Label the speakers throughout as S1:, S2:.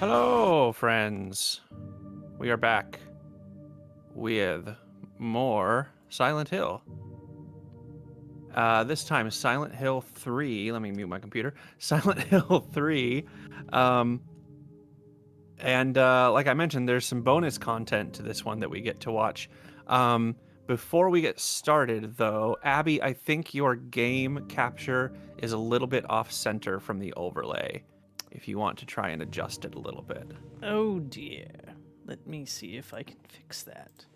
S1: Hello, friends. We are back with more Silent Hill. This time, Silent Hill 3. Let me mute my computer. Silent Hill 3. Like I mentioned, there's some bonus content to this one that we get to watch. Before we get started, though, Abby, I think your game capture is a little bit off center from the overlay. If you want to try and adjust it a little bit.
S2: Oh dear. Let me see if I can fix that.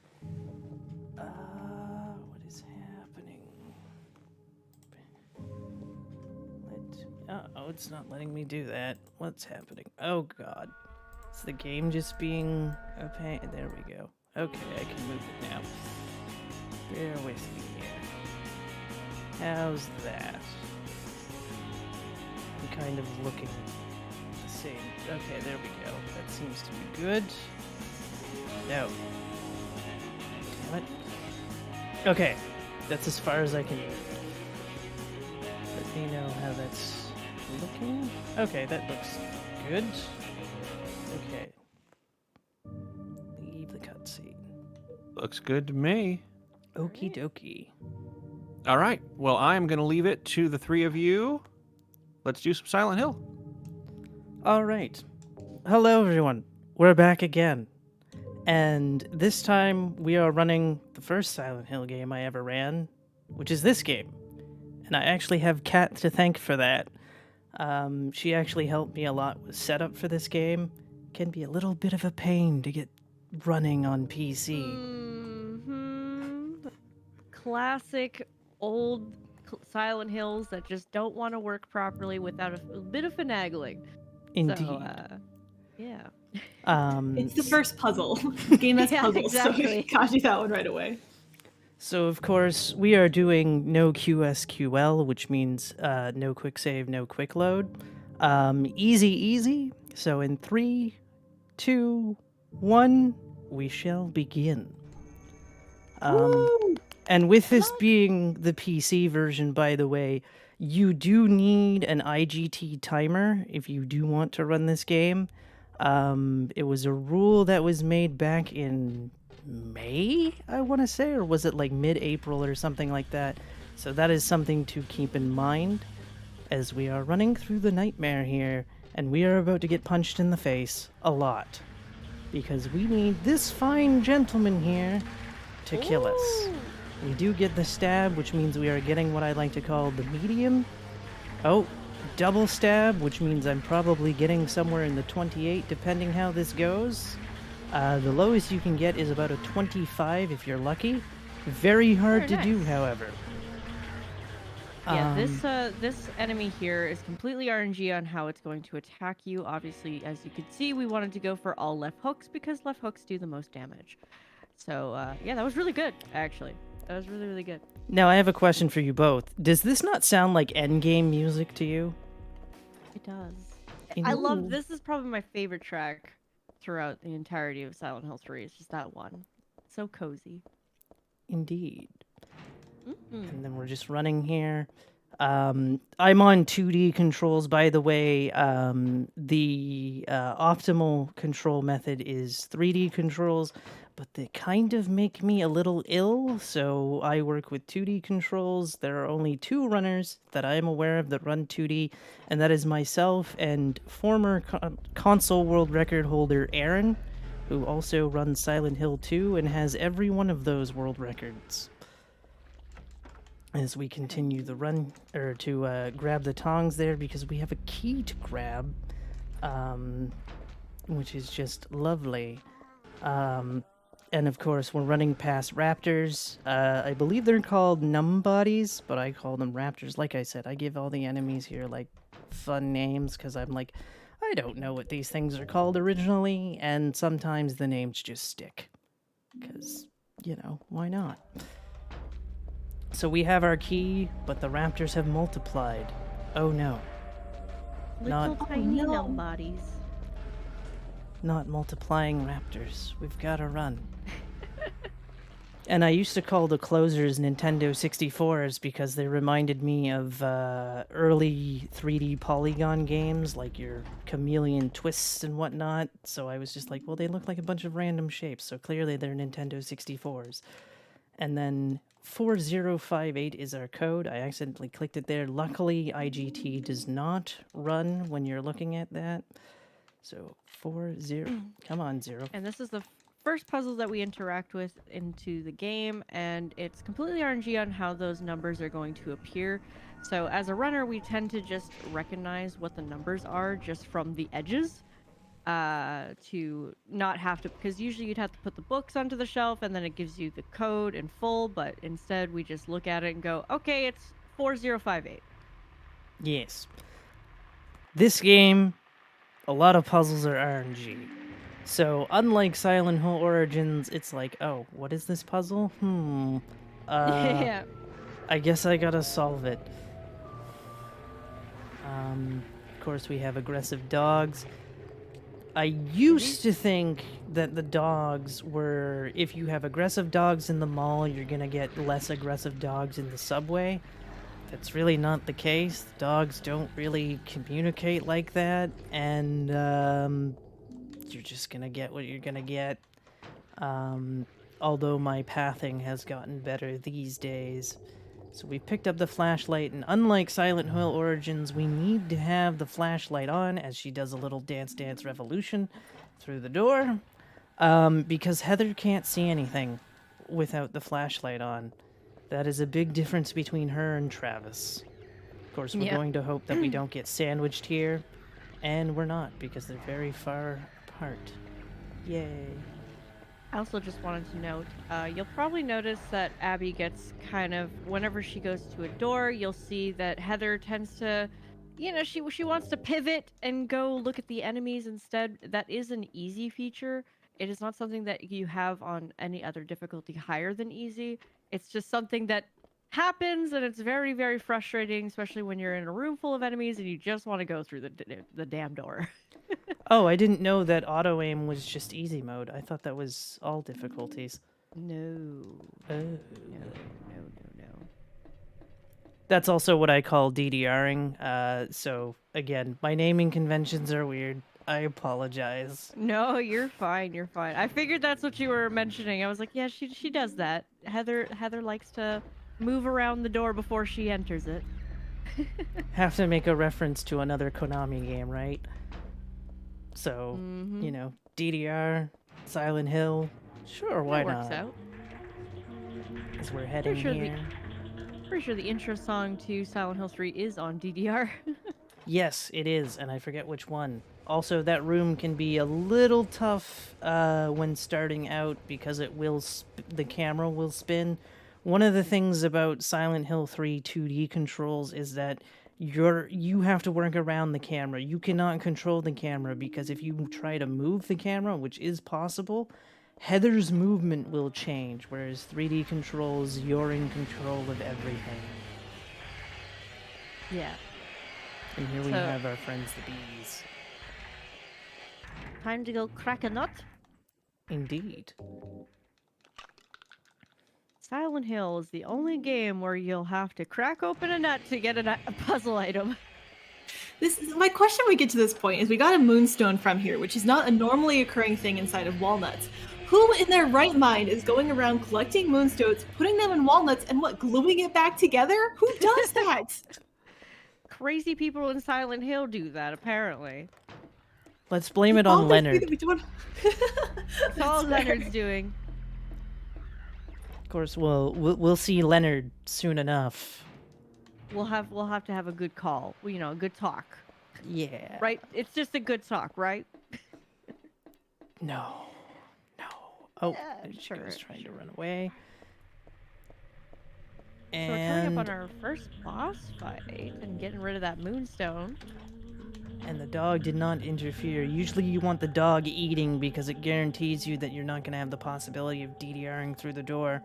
S2: What is happening? Oh, it's not letting me do that. What's happening? Oh god. Is the game just being a pain? There we go. Okay, I can move it now. Bear with me here. How's that? I'm kind of looking the same. Okay, there we go. That seems to be good. No. Damn it. Okay, that's as far as I can. Let me know how that's looking. Okay, that looks good. Okay. Leave the cutscene.
S1: Looks good to me.
S2: Okie dokie.
S1: All right. Well, I'm going to leave it to the three of you. Let's do some Silent Hill.
S2: All right. Hello, everyone. We're back again. And this time we are running the first Silent Hill game I ever ran, which is this game. And I actually have Kat to thank for that. She actually helped me a lot with setup for this game. It can be a little bit of a pain to get running on PC.
S3: Classic old Silent Hills that just don't want to work properly without a bit of finagling.
S2: Indeed.
S3: So, yeah.
S4: It's the first puzzle. The game has
S3: Yeah,
S4: puzzles,
S3: exactly.
S4: so got you that one right away.
S2: So, of course, we are doing no QSQL, which means no quick save, no quick load. Easy. So, in 3, 2, 1, we shall begin. And with this being the PC version, by the way, you do need an IGT timer if you do want to run this game. It was a rule that was made back in May, I want to say, or was it like mid-April or something like that? So that is something to keep in mind as we are running through the nightmare here, and we are about to get punched in the face a lot because we need this fine gentleman here to kill us. We do get the stab, which means we are getting what I like to call the medium. Oh, double stab, which means I'm probably getting somewhere in the 28, depending how this goes. The lowest you can get is about a 25 if you're lucky. Very hard to do, however.
S3: Yeah, this enemy here is completely RNG on how it's going to attack you. Obviously, as you can see, we wanted to go for all left hooks because left hooks do the most damage. So, yeah, that was really good, actually. That was really, really good.
S2: Now, I have a question for you both. Does this not sound like endgame music to you?
S3: It does. I love this. Is probably my favorite track throughout the entirety of Silent Hill 3. It's just that one. So cozy.
S2: Indeed. And then we're just running here. I'm on 2D controls, by the way. The optimal control method is 3D controls, but they kind of make me a little ill, so I work with 2D controls. There are only 2 runners that I am aware of that run 2D, and that is myself and former console world record holder Aaron, who also runs Silent Hill 2 and has every one of those world records. As we continue the run, or to grab the tongs there, because we have a key to grab, which is just lovely. And of course, we're running past raptors. I believe they're called numb bodies, but I call them raptors. Like I said, I give all the enemies here like fun names because I'm like, I don't know what these things are called originally, and sometimes the names just stick. Because, you know, why not? So we have our key, but the raptors have multiplied. Oh no.
S3: Little tiny numb bodies.
S2: Not multiplying raptors. We've got to run. And I used to call the closers Nintendo 64s because they reminded me of early 3D polygon games like your Chameleon Twists and whatnot. So I was just like, well, they look like a bunch of random shapes, so clearly they're Nintendo 64s. And then 4058 is our code. I accidentally clicked it there. Luckily, IGT does not run when you're looking at that. So 40, come on, 0.
S3: And this is the first puzzle that we interact with into the game, and it's completely RNG on how those numbers are going to appear. So as a runner, we tend to just recognize what the numbers are just from the edges, to not have to, because usually you'd have to put the books onto the shelf and then it gives you the code in full, but instead we just look at it and go, okay, it's 4058.
S2: Yes. This game, a lot of puzzles are RNG. So, unlike Silent Hill Origins, it's like, oh, what is this puzzle?
S3: Yeah.
S2: I guess I gotta solve it. Of course, we have aggressive dogs. I used to think that the dogs were, if you have aggressive dogs in the mall, you're gonna get less aggressive dogs in the subway. That's really not the case. Dogs don't really communicate like that, and you're just gonna get what you're gonna get. Although my pathing has gotten better these days. So we picked up the flashlight, and unlike Silent Hill Origins, we need to have the flashlight on as she does a little Dance Dance Revolution through the door, because Heather can't see anything without the flashlight on. That is a big difference between her and Travis. Of course, we're going to hope that we don't get sandwiched here, and we're not, because they're very far apart. Yay.
S3: I also just wanted to note, you'll probably notice that Abby gets kind of, whenever she goes to a door, you'll see that Heather tends to, you know, she wants to pivot and go look at the enemies instead. That is an easy feature. It is not something that you have on any other difficulty higher than easy. It's just something that happens, and it's very, very frustrating, especially when you're in a room full of enemies and you just want to go through the damn door.
S2: Oh, I didn't know that auto aim was just easy mode. I thought that was all difficulties.
S3: No.
S2: Oh.
S3: No.
S2: That's also what I call DDRing. So, again, my naming conventions are weird. I apologize.
S3: No, you're fine. You're fine. I figured that's what you were mentioning. I was like, yeah, she does that. Heather likes to move around the door before she enters it.
S2: Have to make a reference to another Konami game, right? So, you know, DDR, Silent Hill, sure, why
S3: that works
S2: not?
S3: out.
S2: As we're heading here.
S3: Pretty sure the intro song to Silent Hill 3 is on DDR.
S2: Yes, it is, and I forget which one. Also, that room can be a little tough when starting out because it will the camera will spin. One of the things about Silent Hill 3 2D controls is that you have to work around the camera. You cannot control the camera because if you try to move the camera, which is possible, Heather's movement will change, whereas 3D controls, you're in control of everything.
S3: Yeah.
S2: And here we have our friends the bees.
S3: Time to go crack a nut.
S2: Indeed.
S3: Silent Hill is the only game where you'll have to crack open a nut to get a puzzle item.
S4: My question when we get to this point is we got a moonstone from here, which is not a normally occurring thing inside of walnuts. Who in their right mind is going around collecting moonstones, putting them in walnuts, and gluing it back together? Who does that?
S3: Crazy people in Silent Hill do that, apparently.
S2: Let's blame it on Leonard.
S3: That's all Leonard's doing.
S2: Of course, we'll see Leonard soon enough.
S3: We'll have to have a good call. You know, a good talk.
S2: Yeah.
S3: Right? It's just a good talk, right?
S2: No. Oh,
S3: sure.
S2: I was trying to run away.
S3: So we're coming up on our first boss fight and getting rid of that moonstone.
S2: And the dog did not interfere. Usually you want the dog eating because it guarantees you that you're not going to have the possibility of DDRing through the door.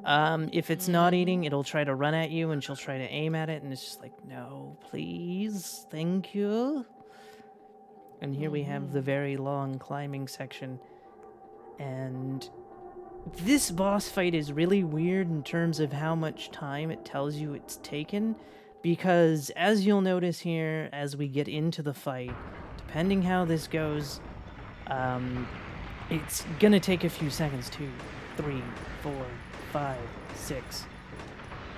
S2: If it's not eating, it'll try to run at you and she'll try to aim at it, and it's just like, no, please, thank you. And here we have the very long climbing section. And This boss fight is really weird in terms of how much time it tells you it's taken, because as you'll notice here, as we get into the fight, depending how this goes, it's gonna take a few seconds. 2, 3, 4, 5, 6.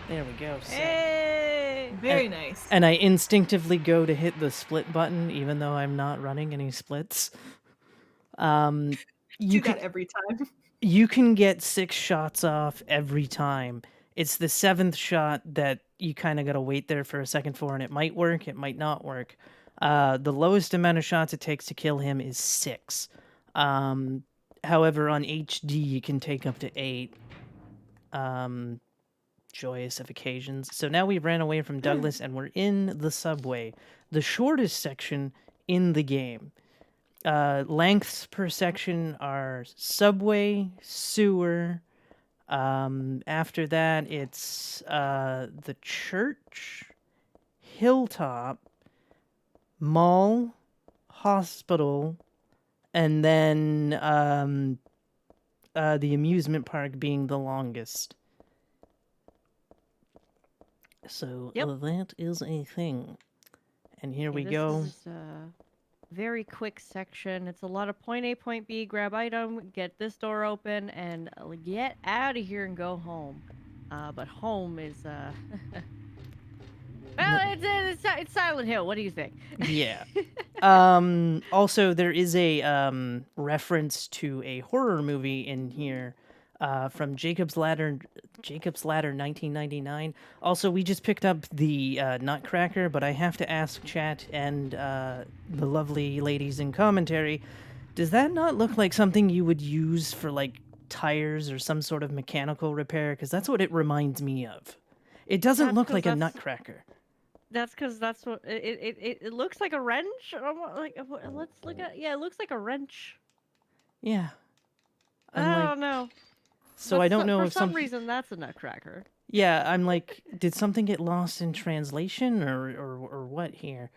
S2: There we go. 7.
S3: Hey!
S4: Very nice.
S2: And I instinctively go to hit the split button, even though I'm not running any splits.
S4: Do
S2: You
S4: that
S2: can
S4: every time.
S2: you can get 6 shots off every time. It's the 7th shot that you kind of gotta wait there for a second for, and it might work, it might not work. The lowest amount of shots it takes to kill him is 6. However, on HD you can take up to 8. Joyous of occasions. So now we ran away from Douglas and we're in the subway, the shortest section in the game. Lengths per section are subway, sewer. After that, it's the church, hilltop, mall, hospital, and then the amusement park being the longest. So
S3: Yep.
S2: that is a thing. And here we
S3: This
S2: go.
S3: is a very quick section. It's a lot of point A, point B, grab item, get this door open, and get out of here and go home. But home is well, it's Silent Hill. What do you think?
S2: Yeah. Also, there is a reference to a horror movie in here from Jacob's Ladder 1999. Also, we just picked up the Nutcracker, but I have to ask chat and the lovely ladies in commentary, does that not look like something you would use for like tires or some sort of mechanical repair? Because that's what it reminds me of. It doesn't
S3: That's
S2: look
S3: 'cause
S2: like a
S3: that's-
S2: Nutcracker.
S3: That's because that's what it looks like a wrench. Like let's look at it looks like a wrench.
S2: Yeah.
S3: I
S2: I'm like,
S3: don't know.
S2: so I don't know
S3: for
S2: if
S3: some reason that's a Nutcracker.
S2: Yeah, I'm like, did something get lost in translation or what here?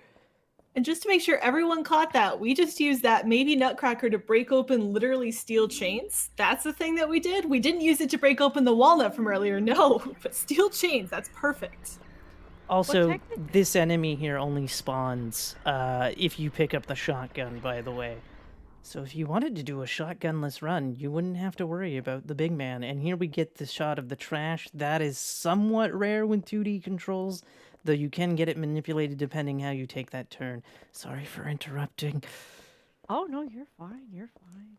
S4: And just to make sure everyone caught that, we just used that maybe Nutcracker to break open literally steel chains. That's the thing that we did. We didn't use it to break open the walnut from earlier, no, but steel chains, that's perfect.
S2: Also,
S3: technically-
S2: this enemy here only spawns if you pick up the shotgun, by the way. So if you wanted to do a shotgunless run, you wouldn't have to worry about the big man. And here we get the shot of the trash. That is somewhat rare with 2D controls, though you can get it manipulated depending how you take that turn. Sorry for interrupting.
S3: Oh no, you're fine. You're fine.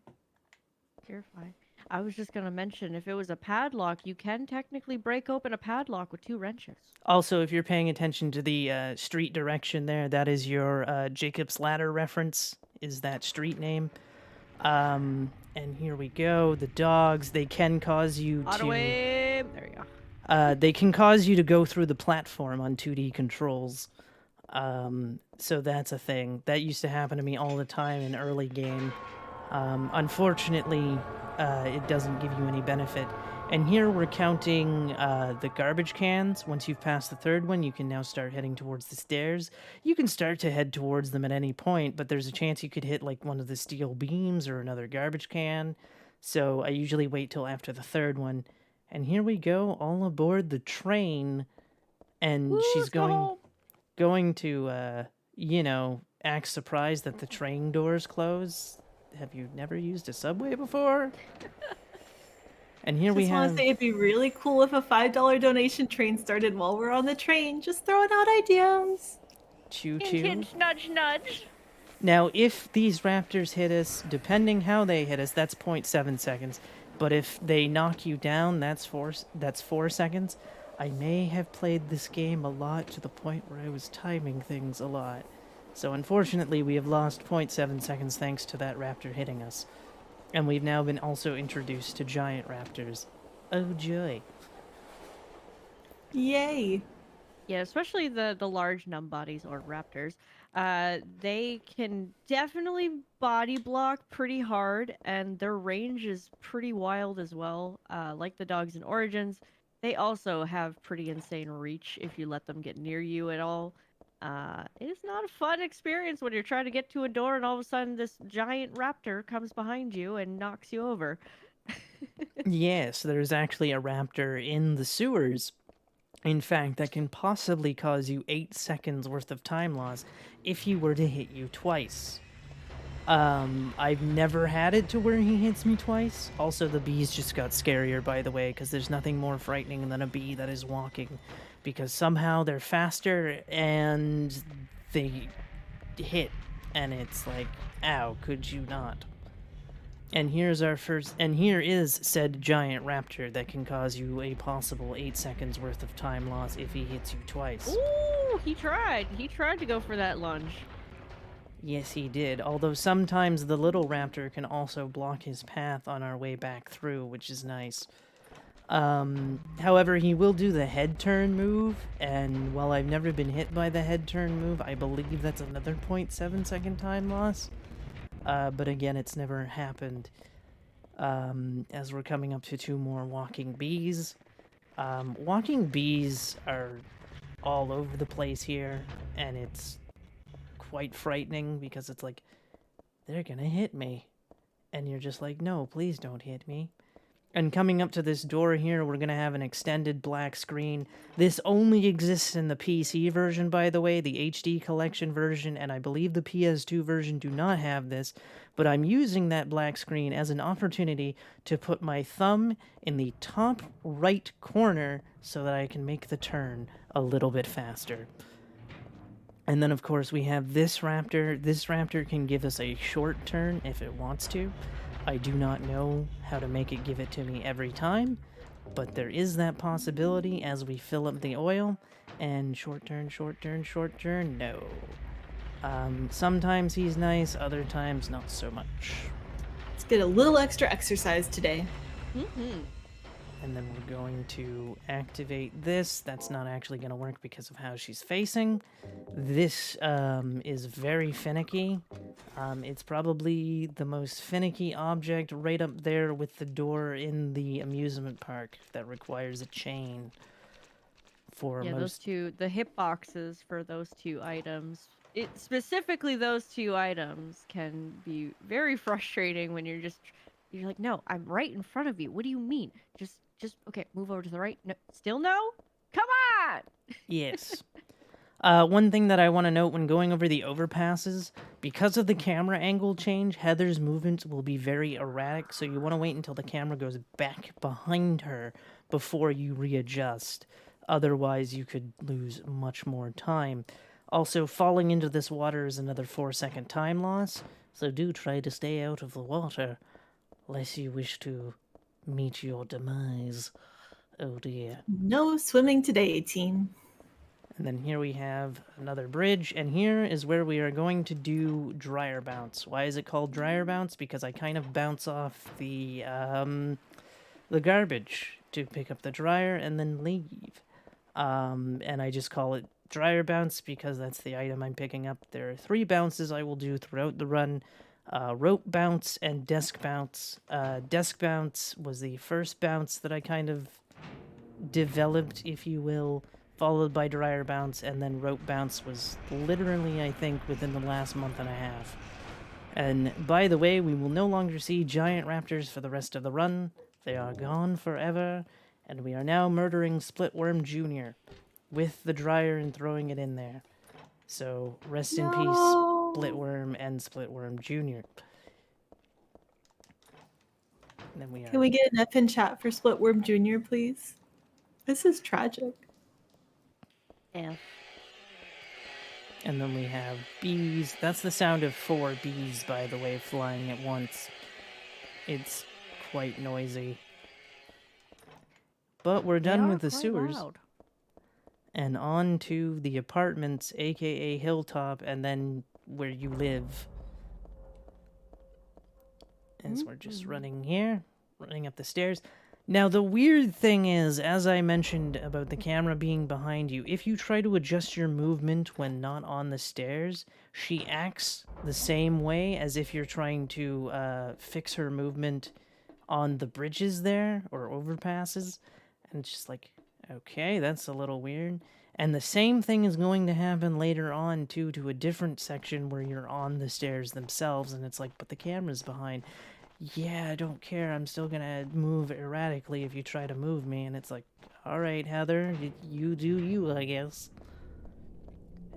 S3: You're fine. I was just gonna mention if it was a padlock, you can technically break open a padlock with 2 wrenches.
S2: Also, if you're paying attention to the street direction there, that is your Jacob's Ladder reference, is that street name. And here we go. The dogs, they can cause you to...
S3: There you go.
S2: They can cause you to go through the platform on 2D controls. So that's a thing. That used to happen to me all the time in early game. Unfortunately, it doesn't give you any benefit. And here we're counting the garbage cans. Once you've passed the 3rd one, you can now start heading towards the stairs. You can start to head towards them at any point, but there's a chance you could hit like one of the steel beams or another garbage can. So I usually wait till after the 3rd one. And here we go, all aboard the train. And
S3: Woo,
S2: she's
S3: let's go home.
S2: going to, act surprised that the train doors close. Have you never used a subway before? And here we
S4: Just want
S2: have...
S4: to say it'd be really cool if a $5 donation train started while we're on the train. Just throwing out ideas.
S2: Choo
S3: Hint,
S2: choo.
S3: hint, nudge, nudge.
S2: Now, if these raptors hit us, depending how they hit us, that's 0.7 seconds. But if they knock you down, that's 4 seconds. I may have played this game a lot to the point where I was timing things a lot. So unfortunately, we have lost 0.7 seconds thanks to that raptor hitting us. And we've now been also introduced to giant raptors. Oh joy.
S4: Yay.
S3: Yeah, especially the large numb bodies or raptors. They can definitely body block pretty hard, and their range is pretty wild as well. Like the dogs in Origins, they also have pretty insane reach if you let them get near you at all. It is not a fun experience when you're trying to get to a door and all of a sudden this giant raptor comes behind you and knocks you over.
S2: Yes, there's actually a raptor in the sewers. In fact, that can possibly cause you 8 seconds worth of time loss if he were to hit you twice. I've never had it to where he hits me twice. Also, the bees just got scarier, by the way, because there's nothing more frightening than a bee that is walking. Because somehow they're faster and they hit, and it's like, ow, could you not? And here's our first, and here is said giant raptor that can cause you a possible 8 seconds worth of time loss if he hits you twice.
S3: Ooh, he tried. He tried to go for that lunge.
S2: Yes, he did. Although sometimes the little raptor can also block his path on our way back through, which is nice. However, he will do the head turn move, and while I've never been hit by the head turn move, I believe that's another 0.7 second time loss. But again, it's never happened. As we're coming up to 2 more walking bees. Walking bees are all over the place here, and it's quite frightening because it's like, they're gonna hit me. And you're just like, no, please don't hit me. And coming up to this door here, we're gonna have an extended black screen. This only exists in the PC version, by the way, the HD collection version, and I believe the PS2 version do not have this, but I'm using that black screen as an opportunity to put my thumb in the top right corner so that I can make the turn a little bit faster. And then, of course, we have this raptor. This raptor can give us a short turn if it wants to. I do not know how to make it give it to me every time, but there is that possibility as we fill up the oil. And short turn, short turn, short turn, no. Sometimes he's nice, other times not so much.
S4: Let's get a little extra exercise today.
S2: And then we're going to activate this. That's not actually going to work because of how she's facing. This is very finicky. It's probably the most finicky object right up there with the door in the amusement park that requires a chain. For
S3: Yeah,
S2: most...
S3: those two, the hit boxes for those 2 items. Specifically, those 2 items can be very frustrating when you're like, no, I'm right in front of you. What do you mean? Just okay, move over to the right. No, still no? Come on!
S2: Yes. One thing that I want to note when going over the overpasses, because of the camera angle change, Heather's movements will be very erratic, so you want to wait until the camera goes back behind her before you readjust. Otherwise, you could lose much more time. Also, falling into this water is another 4-second time loss, so do try to stay out of the water, lest you wish to meet your demise. Oh dear.
S4: No swimming today, team.
S2: And then here we have another bridge, and here is where we are going to do dryer bounce. Why is it called dryer bounce? Because I kind of bounce off the garbage to pick up the dryer and then leave. And I just call it dryer bounce because that's the item I'm picking up. There are 3 bounces I will do throughout the run. Rope bounce and desk bounce. Desk bounce was the first bounce that I kind of developed, if you will, followed by dryer bounce, and then rope bounce was literally, I think, within the last month and a half. And by the way, we will no longer see giant raptors for the rest of the run. They are gone forever, and we are now murdering Splitworm Jr. with the dryer and throwing it in there. So, rest in peace, Splitworm and Splitworm Jr. And then
S4: Can we get an F in chat for Splitworm Jr., please? This is tragic.
S3: F.
S2: And then we have bees. That's the sound of 4 bees, by the way, flying at once. It's quite noisy. But we're done with the sewers.
S3: Loud.
S2: And on to the apartments, aka Hilltop, and then where you live. As we're just running here, running up the stairs. Now, the weird thing is, as I mentioned about the camera being behind you, if you try to adjust your movement when not on the stairs, she acts the same way as if you're trying to fix her movement on the bridges there, or overpasses. And it's just like, okay, that's a little weird. And the same thing is going to happen later on, too, to a different section where you're on the stairs themselves, and it's like, but the camera's behind. yeah, I don't care. I'm still gonna move erratically if you try to move me. And it's like, all right, Heather, you do you, I guess.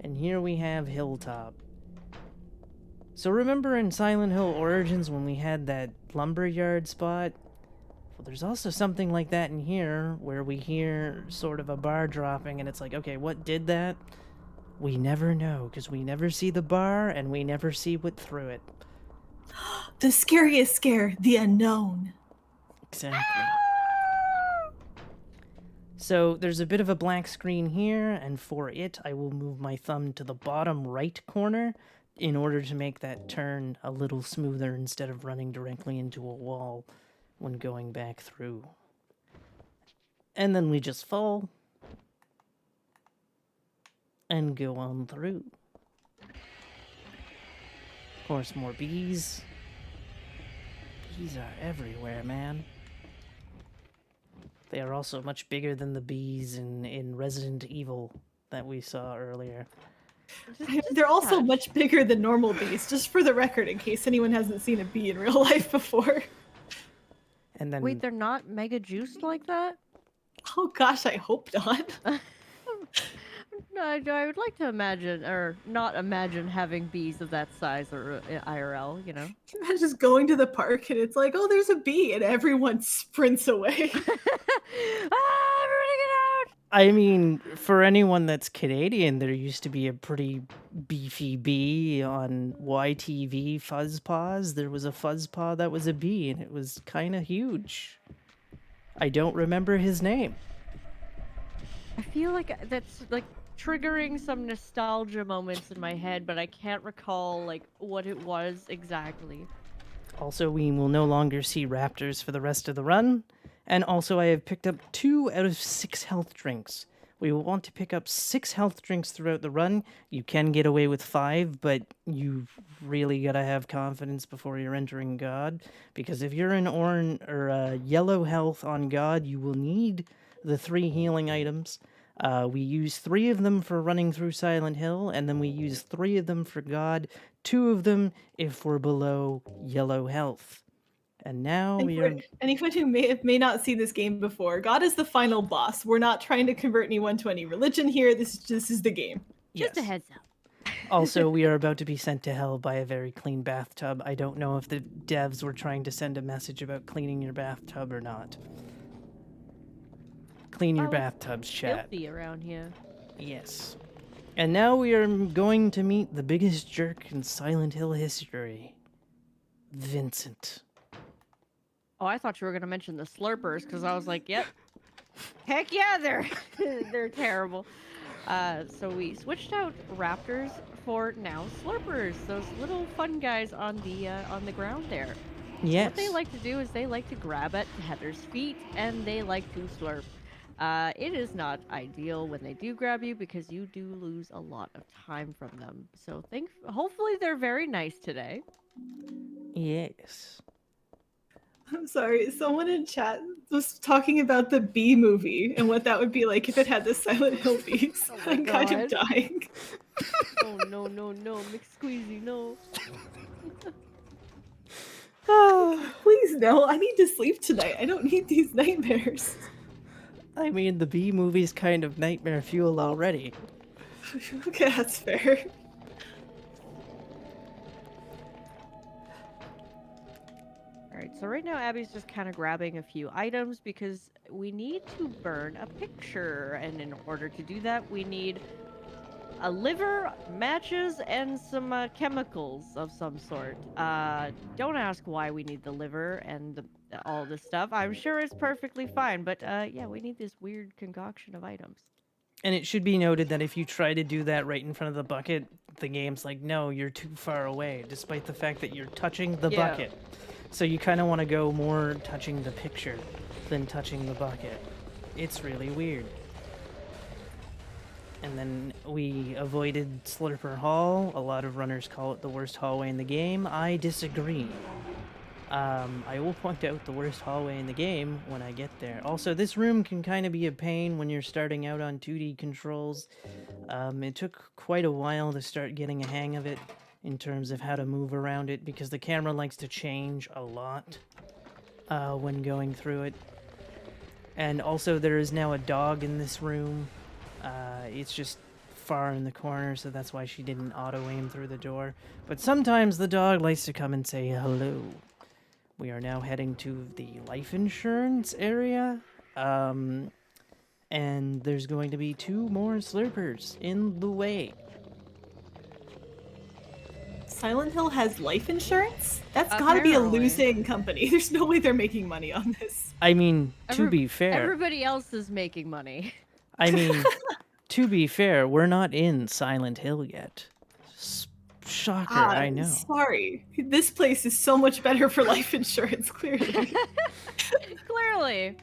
S2: And here we have Hilltop. So remember in Silent Hill Origins when we had that lumberyard spot? Well, there's also something like that in here where we hear sort of a bar dropping and it's like, okay, what did that? We never know because we never see the bar and we never see what threw it.
S4: The scariest scare, the unknown.
S2: Exactly. So there's a bit of a black screen here, and for it, I will move my thumb to the bottom right corner in order to make that turn a little smoother instead of running directly into a wall when going back through. And then we just fall and go on through. Of course, more bees. Bees are everywhere, man. They are also much bigger than the bees in Resident Evil that we saw earlier.
S4: They're also much bigger than normal bees, just for the record, in case anyone hasn't seen a bee in real life before.
S2: And then
S3: Wait, they're not mega juiced like that?
S4: Oh gosh, I hope not.
S3: No, I would like to imagine, or not imagine having bees of that size or IRL, you know?
S4: Imagine just going to the park and it's like, oh, there's a bee, and everyone sprints away.
S3: Everybody get out!
S2: I mean, for anyone that's Canadian, there used to be a pretty beefy bee on YTV Fuzzpaws. There was a Fuzzpaw that was a bee, and it was kind of huge. I don't remember his name.
S3: I feel like that's like triggering some nostalgia moments in my head, but I can't recall like what it was exactly.
S2: Also, we will no longer see raptors for the rest of the run. And also, I have picked up 2 out of 6 health drinks. We will want to pick up 6 health drinks throughout the run. You can get away with 5, but you really gotta have confidence before you're entering God. Because if you're in orange or yellow health on God, you will need the 3 healing items. We use 3 of them for running through Silent Hill, and then we use 3 of them for God, 2 of them if we're below yellow health. And now
S4: And
S2: we
S4: for
S2: are...
S4: anyone who may not see this game before, God is the final boss. We're not trying to convert anyone to any religion here. This is the game.
S3: Just a
S2: Yes.
S3: heads up.
S2: Also, we are about to be sent to hell by a very clean bathtub. I don't know if the devs were trying to send a message about cleaning your bathtub or not. Clean your
S3: Oh, it's
S2: bathtubs, chat.
S3: Filthy around here.
S2: Yes. And now we are going to meet the biggest jerk in Silent Hill history. Vincent.
S3: Oh, I thought you were gonna mention the slurpers because I was like, yep, heck yeah, they're terrible. So we switched out raptors for now slurpers, those little fun guys on the ground there.
S2: Yes.
S3: What they like to do is they like to grab at Heather's feet and they like to slurp. It is not ideal when they do grab you because you do lose a lot of time from them. So hopefully they're very nice today.
S2: Yes.
S4: I'm sorry. Someone in chat was talking about the Bee movie and what that would be like if it had the Silent Hill bees.
S3: Oh my
S4: I'm kind of
S3: God.
S4: dying.
S3: Oh no, McSqueezy, no.
S4: Please no. I need to sleep tonight. I don't need these nightmares.
S2: I mean, the Bee movie's kind of nightmare fuel already.
S4: Okay, that's fair.
S3: Alright, so right now Abby's just kind of grabbing a few items because we need to burn a picture, and in order to do that we need a liver, matches, and some chemicals of some sort. Don't ask why we need the liver and all this stuff. I'm sure it's perfectly fine, but yeah, we need this weird concoction of items.
S2: And it should be noted that if you try to do that right in front of the bucket, the game's like, no, you're too far away, despite the fact that you're touching the
S3: Yeah.
S2: bucket. So you kind of want to go more touching the picture than touching the bucket. It's really weird. And then we avoided Slurper Hall. A lot of runners call it the worst hallway in the game. I disagree. I will point out the worst hallway in the game when I get there. Also, this room can kind of be a pain when you're starting out on 2D controls. It took quite a while to start getting a hang of it. in terms of how to move around it because the camera likes to change a lot when going through it. And also there is now a dog in this room. It's just far in the corner, so that's why she didn't auto-aim through the door. But sometimes the dog likes to come and say hello. We are now heading to the life insurance area. And there's going to be 2 more slurpers in the way.
S4: Silent Hill has life insurance? That's gotta be a
S3: Apparently.
S4: losing company. There's no way they're making money on this.
S2: I mean, to be fair,
S3: Everybody else is making money.
S2: I mean, to be fair, we're not in Silent Hill yet. Shocker, I know.
S4: Sorry. This place is so much better for life insurance, clearly.
S3: Clearly.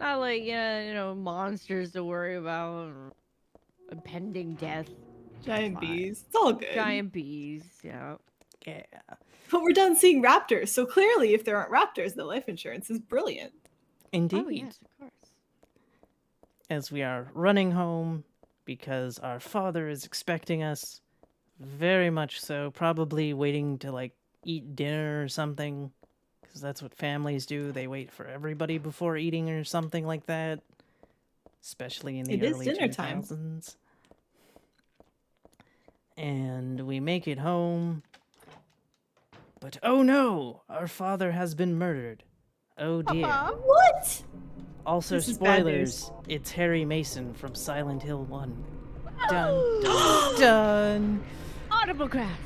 S3: Not like, monsters to worry about. Impending death.
S4: Giant
S3: Fine.
S4: bees. It's all good.
S3: Giant bees, yeah.
S2: Yeah.
S4: But we're done seeing raptors, so clearly if there aren't raptors, the life insurance is brilliant.
S2: Indeed.
S3: Oh, yes, of course.
S2: As we are running home because our father is expecting us. Very much so. Probably waiting to, like, eat dinner or something. Because that's what families do. They wait for everybody before eating or something like that. Especially in the
S4: It is
S2: early
S4: dinner time.
S2: 2000s. And we make it home. But oh no! Our father has been murdered. Oh dear.
S4: What?
S2: Also,
S4: This is bad
S2: spoilers. It's Harry Mason from Silent Hill 1. Dun, dun, dun.
S3: Audible grass.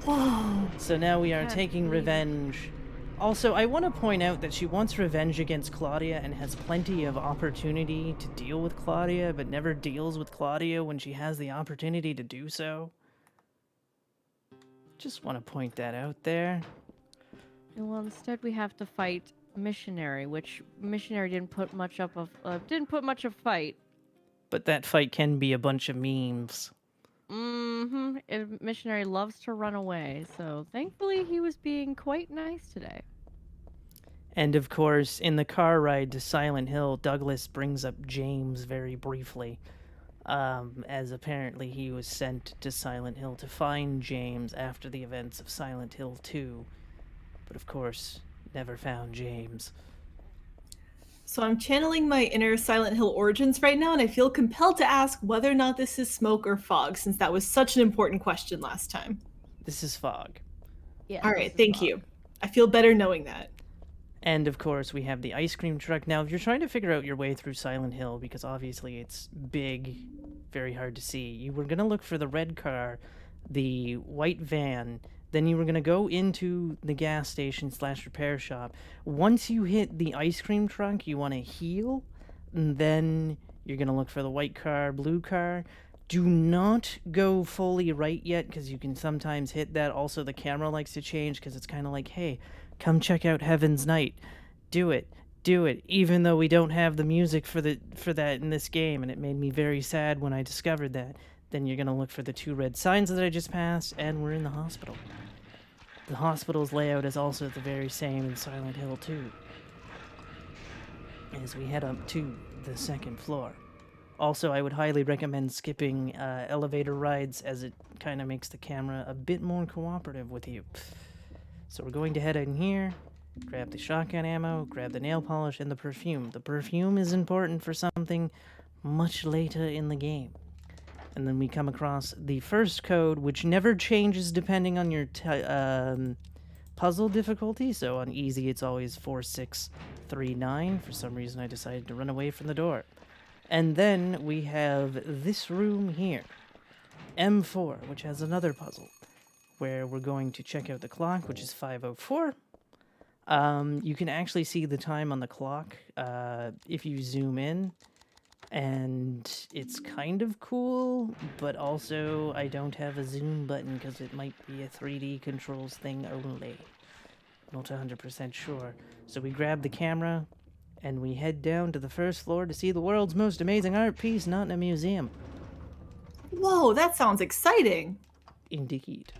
S4: Whoa.
S2: So now we are
S3: Can't
S2: taking
S3: believe it.
S2: revenge. Also, I want to point out that she wants revenge against Claudia and has plenty of opportunity to deal with Claudia, but never deals with Claudia when she has the opportunity to do so. Just want to point that out there.
S3: Well, instead we have to fight Missionary, which Missionary didn't put much up of fight.
S2: But that fight can be a bunch of memes.
S3: Missionary loves to run away, so thankfully he was being quite nice today.
S2: And of course, in the car ride to Silent Hill, Douglas brings up James very briefly, as apparently he was sent to Silent Hill to find James after the events of Silent Hill 2. But of course, never found James.
S4: So I'm channeling my inner Silent Hill origins right now, and I feel compelled to ask whether or not this is smoke or fog, since that was such an important question last time.
S2: This is Fog.
S3: Yeah.
S4: All right, thank you. I feel better knowing that.
S2: And of course, we have the ice cream truck. Now, if you're trying to figure out your way through Silent Hill, because obviously it's big, very hard to see, you were going to look for the red car, the white van, then you were going to go into the gas station / repair shop. Once you hit the ice cream truck, you want to heal, and then you're going to look for the white car, blue car. Do not go fully right yet, because you can sometimes hit that. Also, the camera likes to change, because it's kind of like, hey, come check out Heaven's Night. Do it. Do it. Even though we don't have the music for that in this game, and it made me very sad when I discovered that. Then you're going to look for the 2 red signs that I just passed, and we're in the hospital. The hospital's layout is also the very same in Silent Hill 2. As we head up to the 2nd floor. Also, I would highly recommend skipping elevator rides, as it kind of makes the camera a bit more cooperative with you. So we're going to head in here, grab the shotgun ammo, grab the nail polish, and the perfume. The perfume is important for something much later in the game. And then we come across the first code, which never changes depending on your puzzle difficulty. So on easy, it's always 4639. For some reason, I decided to run away from the door. And then we have this room here, M4, which has another puzzle, where we're going to check out the clock, which is 5:04. You can actually see the time on the clock if you zoom in. And it's kind of cool, but also I don't have a zoom button because it might be a 3D controls thing only. Not 100% sure. So we grab the camera and we head down to the 1st floor to see the world's most amazing art piece, not in a museum.
S4: Whoa, that sounds exciting.
S2: Indeed.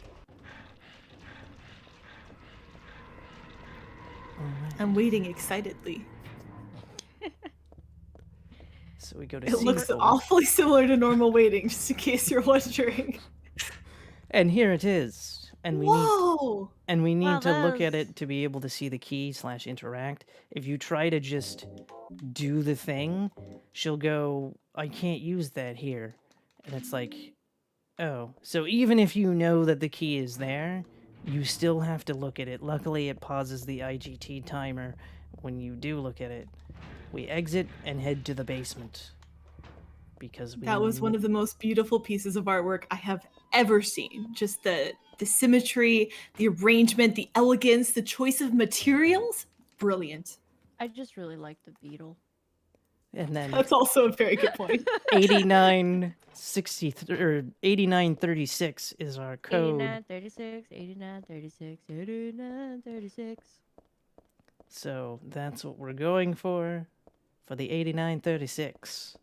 S2: Alright,
S4: I'm waiting excitedly.
S2: so we go to
S4: It looks
S2: C4.
S4: awfully similar to normal waiting, just in case you're wondering.
S2: And here it is. And
S4: Whoa!
S2: we need
S3: Wow,
S2: to look
S3: that
S2: at
S3: was-
S2: it to be able to see the key / interact. If you try to just do the thing, she'll go, I can't use that here. And it's like, oh. So even if you know that the key is there, you still have to look at it. Luckily, it pauses the IGT timer when you do look at it. We exit and head to the basement. Because we
S4: That was one of the most beautiful pieces of artwork I have ever seen. Just the symmetry, the arrangement, the elegance, the choice of materials. Brilliant.
S3: I just really like the beetle.
S2: And then
S4: That's also a very good point.
S2: 8963 or 8936 is our code.
S3: 8936, 8936, 8936.
S2: So that's what we're going for the 8936.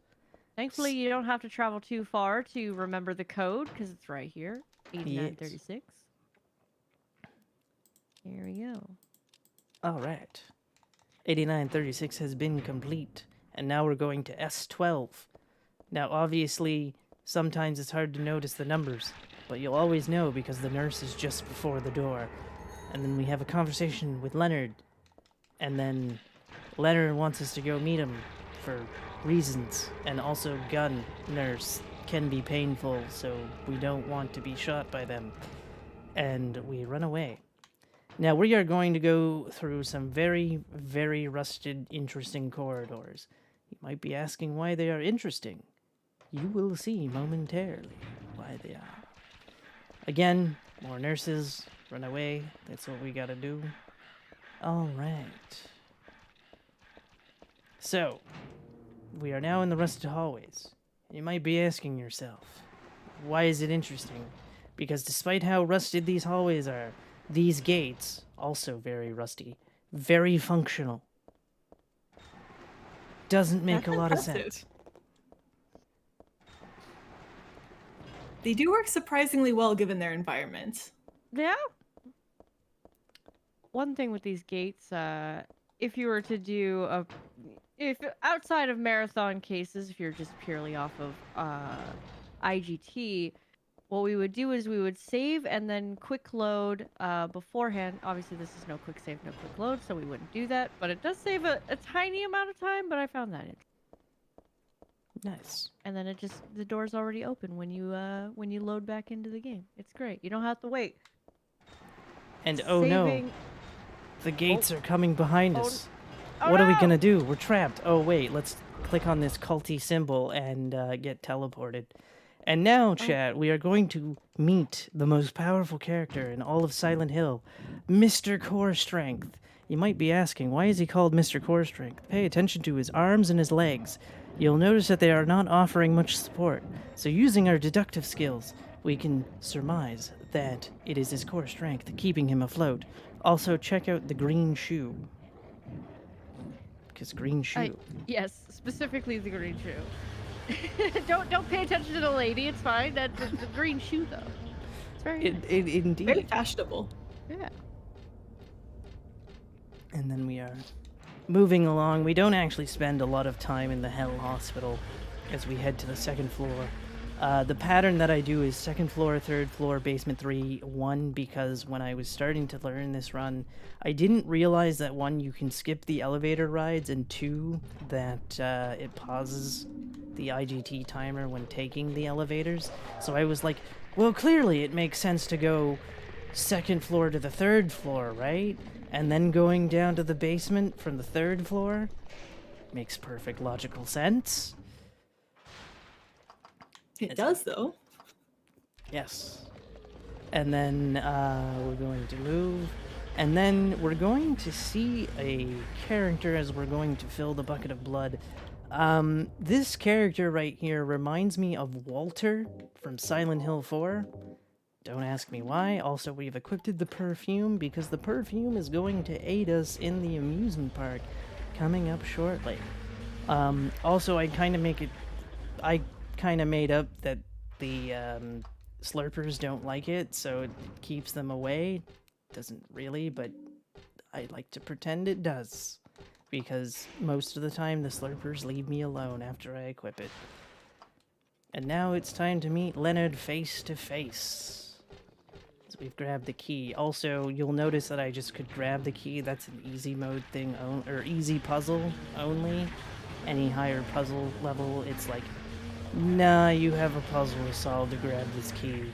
S3: Thankfully, you don't have to travel too far to remember the code because it's right here. 8936. Here we go.
S2: All right. 8936 has been complete, and now we're going to S12. Now, obviously, sometimes it's hard to notice the numbers, but you'll always know because the nurse is just before the door. And then we have a conversation with Leonard, and then Leonard wants us to go meet him for reasons, and also gun nurse can be painful, so we don't want to be shot by them. And we run away. Now we are going to go through some very, very rusted, interesting corridors. You might be asking why they are interesting. You will see momentarily why they are. Again, more nurses, run away, that's what we gotta do. Alright. So, we are now in the rusted hallways. You might be asking yourself, why is it interesting? Because despite how rusted these hallways are, these gates, also very rusty, very functional. Doesn't make
S4: That's
S2: a lot of
S4: impressive.
S2: sense.
S4: They do work surprisingly well given their environment.
S3: Yeah. One thing with these gates, if you were to do if outside of marathon cases, if you're just purely off of IGT, what we would do is we would save and then quick load beforehand. Obviously, this is no quick save, no quick load, so we wouldn't do that. But it does save a tiny amount of time. But I found that interesting.
S2: Nice.
S3: And then the door's already open when you load back into the game. It's great. You don't have to wait.
S2: And oh no,
S3: Saving-
S2: the gates are coming behind
S3: Oh,
S2: us.
S3: Oh,
S2: What are we
S3: no!
S2: gonna do? We're trapped. Oh wait, let's click on this culty symbol and get teleported. And now, chat, we are going to meet the most powerful character in all of Silent Hill, Mr. Core Strength. You might be asking, why is he called Mr. Core Strength? Pay attention to his arms and his legs. You'll notice that they are not offering much support. So using our deductive skills, we can surmise that it is his core strength keeping him afloat. Also, check out the green shoe. Because green shoe.
S3: Yes, specifically the green shoe. don't pay attention to the lady. It's fine. That's the green shoe though. It's very nice.
S4: Very
S2: Indeed.
S4: fashionable.
S3: Yeah.
S2: And then we are moving along. We don't actually spend a lot of time in the Hell Hospital as we head to the second floor. The pattern that I do is second floor, third floor, basement 3, 1, because when I was starting to learn this run, I didn't realize that 1, you can skip the elevator rides, and 2, that it pauses the IGT timer when taking the elevators. So I was like, well, clearly it makes sense to go second floor to the third floor, right? And then going down to the basement from the third floor makes perfect logical sense.
S4: It does, though.
S2: Yes. And then we're going to move. And then we're going to see a character as we're going to fill the bucket of blood. This character right here reminds me of Walter from Silent Hill 4. Don't ask me why. Also, we've equipped the perfume because the perfume is going to aid us in the amusement park coming up shortly. Also, I kind of made up that the slurpers don't like it, so it keeps them away. Doesn't really, but I like to pretend it does. Because most of the time the slurpers leave me alone after I equip it. And now it's time to meet Leonard face to face. So we've grabbed the key. Also, you'll notice that I just could grab the key. That's an easy mode thing, or easy puzzle only. Any higher puzzle level, it's like, nah, you have a puzzle to solve to grab this key.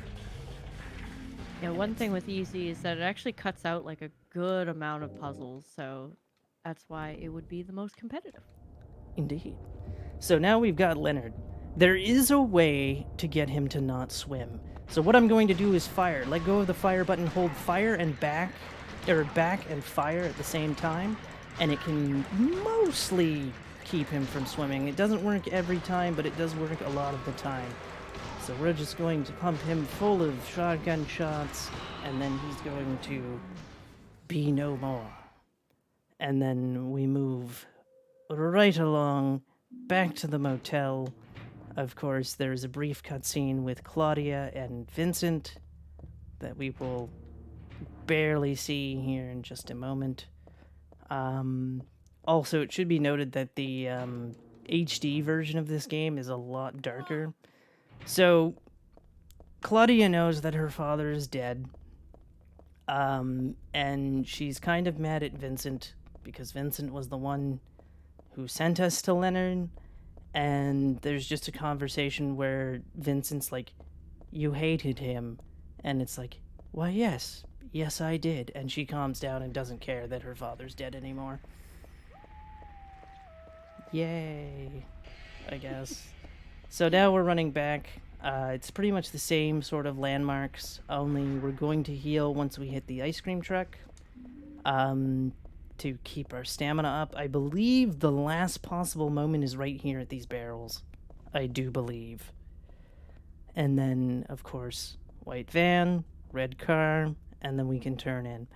S3: Yeah, one thing with easy is that it actually cuts out like a good amount of puzzles, so that's why it would be the most competitive.
S2: Indeed. So now we've got Leonard. There is a way to get him to not swim. So what I'm going to do is fire. Let go of the fire button, hold fire and back, or back and fire at the same time, and it can mostly keep him from swimming. It doesn't work every time, but it does work a lot of the time. So we're just going to pump him full of shotgun shots, and then he's going to be no more. And then we move right along back to the motel. Of course, there's a brief cutscene with Claudia and Vincent that we will barely see here in just a moment. Also, it should be noted that the HD version of this game is a lot darker. So, Claudia knows that her father is dead, and she's kind of mad at Vincent because Vincent was the one who sent us to Leonard. And there's just a conversation where Vincent's like, you hated him. And it's like, why, yes, I did. And she calms down and doesn't care that her father's dead anymore. Yay, I guess. So now we're running back. It's pretty much the same sort of landmarks, only we're going to heal once we hit the ice cream truck. To keep our stamina up. I believe the last possible moment is right here at these barrels. I do believe. And then, of course, white van, red car, and then we can turn in.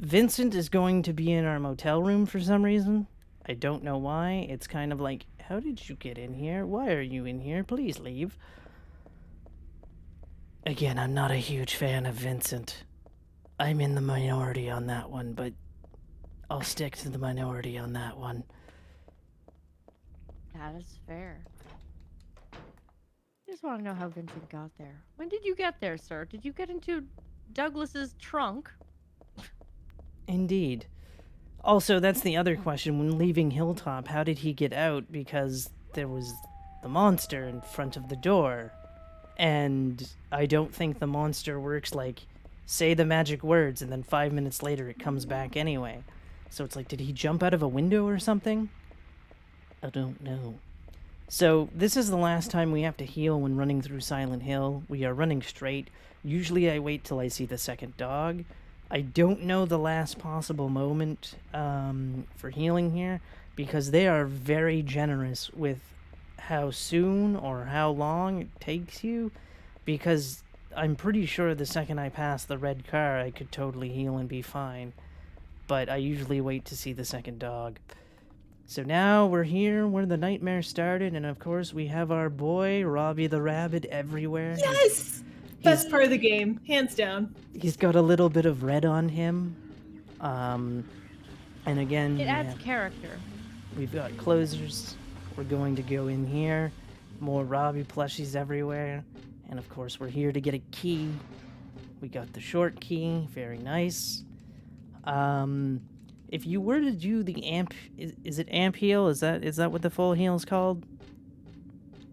S2: Vincent is going to be in our motel room for some reason. I don't know why. It's kind of like, how did you get in here? Why are you in here? Please leave. Again, I'm not a huge fan of Vincent. I'm in the minority on that one, but I'll stick to the minority on that one.
S3: That is fair. I just want to know how Vincent got there. When did you get there, sir? Did you get into Douglas's trunk?
S2: Indeed. Also, that's the other question. When leaving Hilltop, how did he get out? Because there was the monster in front of the door. And I don't think the monster works like, say the magic words, and then 5 minutes later it comes back anyway. So it's like, did he jump out of a window or something? I don't know. So this is the last time we have to heal when running through Silent Hill. We are running straight. Usually I wait till I see the second dog. I don't know the last possible moment for healing here, because they are very generous with how soon or how long it takes you, because I'm pretty sure the second I pass the red car I could totally heal and be fine. But I usually wait to see the second dog. So now we're here where the nightmare started, and of course we have our boy, Robbie the Rabbit, everywhere.
S4: Yes! Best part of the game, hands down.
S2: He's got a little bit of red on him. And again,
S3: It adds character.
S2: we've got closers. We're going to go in here. More Robbie plushies everywhere. And of course we're here to get a key. We got the short key, very nice. If you were to do the amp, is it amp heal? Is that what the full heal is called?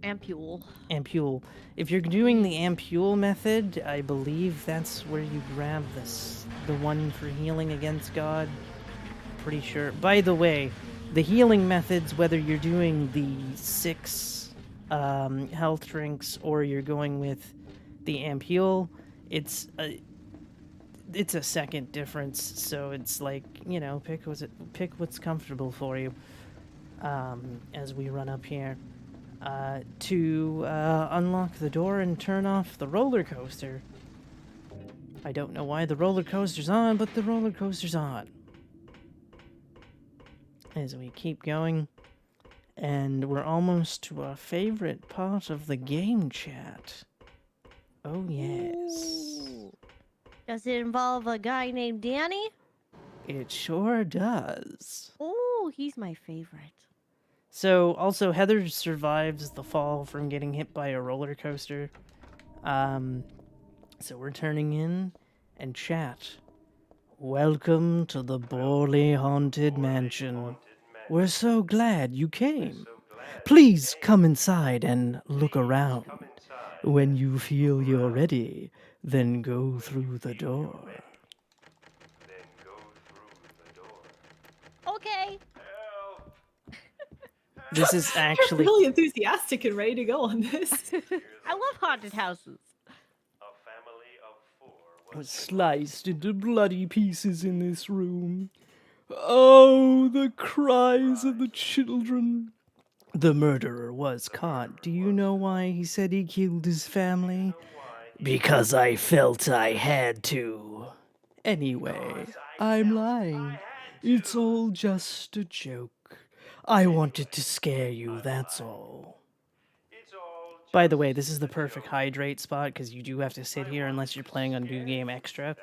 S3: Ampule.
S2: Ampule. If you're doing the ampule method, I believe that's where you grab the one for healing against God. Pretty sure. By the way, the healing methods, whether you're doing the 6 health drinks or you're going with the ampule, it's a second difference, so it's like, you know, pick what's comfortable for you. As we run up here to unlock the door and turn off the roller coaster. I don't know why the roller coaster's on, but the roller coaster's on. As we keep going, and we're almost to our favorite part of the game chat. Oh yes.
S3: Ooh. Does it involve a guy named Danny?
S2: It sure does.
S3: Oh, he's my favorite.
S2: So, also, Heather survives the fall from getting hit by a roller coaster. So we're turning in, and chat. Welcome to the Borley Haunted Mansion. We're so glad you came. Please come inside and look around. When you feel you're ready, then go through the door.
S3: Okay.
S2: This is
S4: You're
S2: actually...
S4: really enthusiastic and ready to go on this.
S3: I love haunted houses.
S2: was sliced into bloody pieces in this room. Oh, the cries of the children. The murderer was caught. Do you know why he said he killed his family? Because I felt I had to. Anyway, I'm lying. It's all just a joke. I wanted to scare you, that's all. By the way, this is the perfect hydrate spot because you do have to sit here unless you're playing on New Game Extra.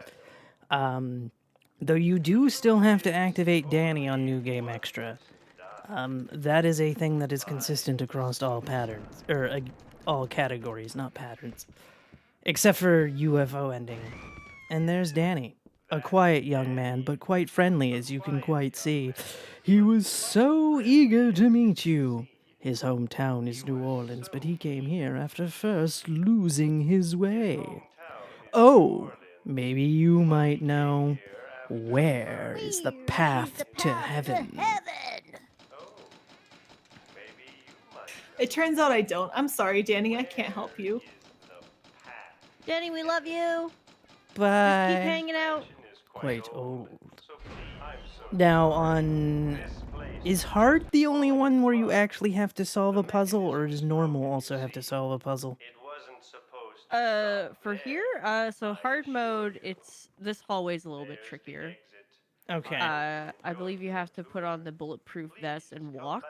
S2: Though you do still have to activate Danny on New Game Extra. That is a thing that is consistent across all patterns, or all categories, not patterns. Except for UFO ending. And there's Danny. A quiet young man, but quite friendly, as you can quite see. He was so eager to meet you. His hometown is New Orleans, but he came here after first losing his way. Oh, maybe you might know, where is the path to heaven?
S4: It turns out I don't. I'm sorry, Danny. I can't help you.
S3: Danny, we love you. Keep
S2: Bye.
S3: hanging out.
S2: Quite old. Now on... Is hard the only one where you actually have to solve a puzzle, or does normal also have to solve a puzzle?
S3: For here, so hard mode, this hallway's a little bit trickier.
S2: Okay.
S3: I believe you have to put on the bulletproof vest and walk.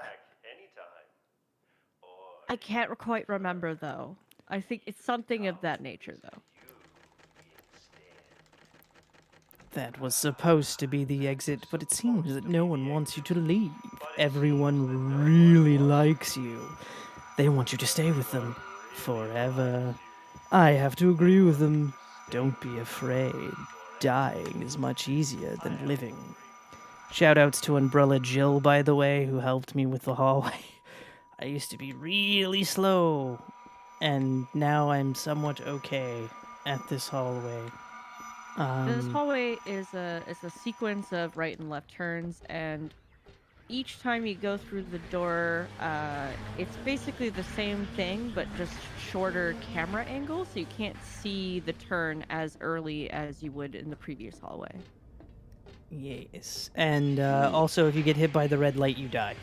S3: I can't quite remember though. I think it's something of that nature though.
S2: That was supposed to be the exit, but it seems that no one wants you to leave. Everyone really likes you. They want you to stay with them forever. I have to agree with them. Don't be afraid. Dying is much easier than living. Shoutouts to Umbrella Jill, by the way, who helped me with the hallway. I used to be really slow, and now I'm somewhat okay at this hallway.
S3: This hallway is a sequence of right and left turns, and each time you go through the door, it's basically the same thing, but just shorter camera angle, so you can't see the turn as early as you would in the previous hallway.
S2: Yes, and also if you get hit by the red light, you die.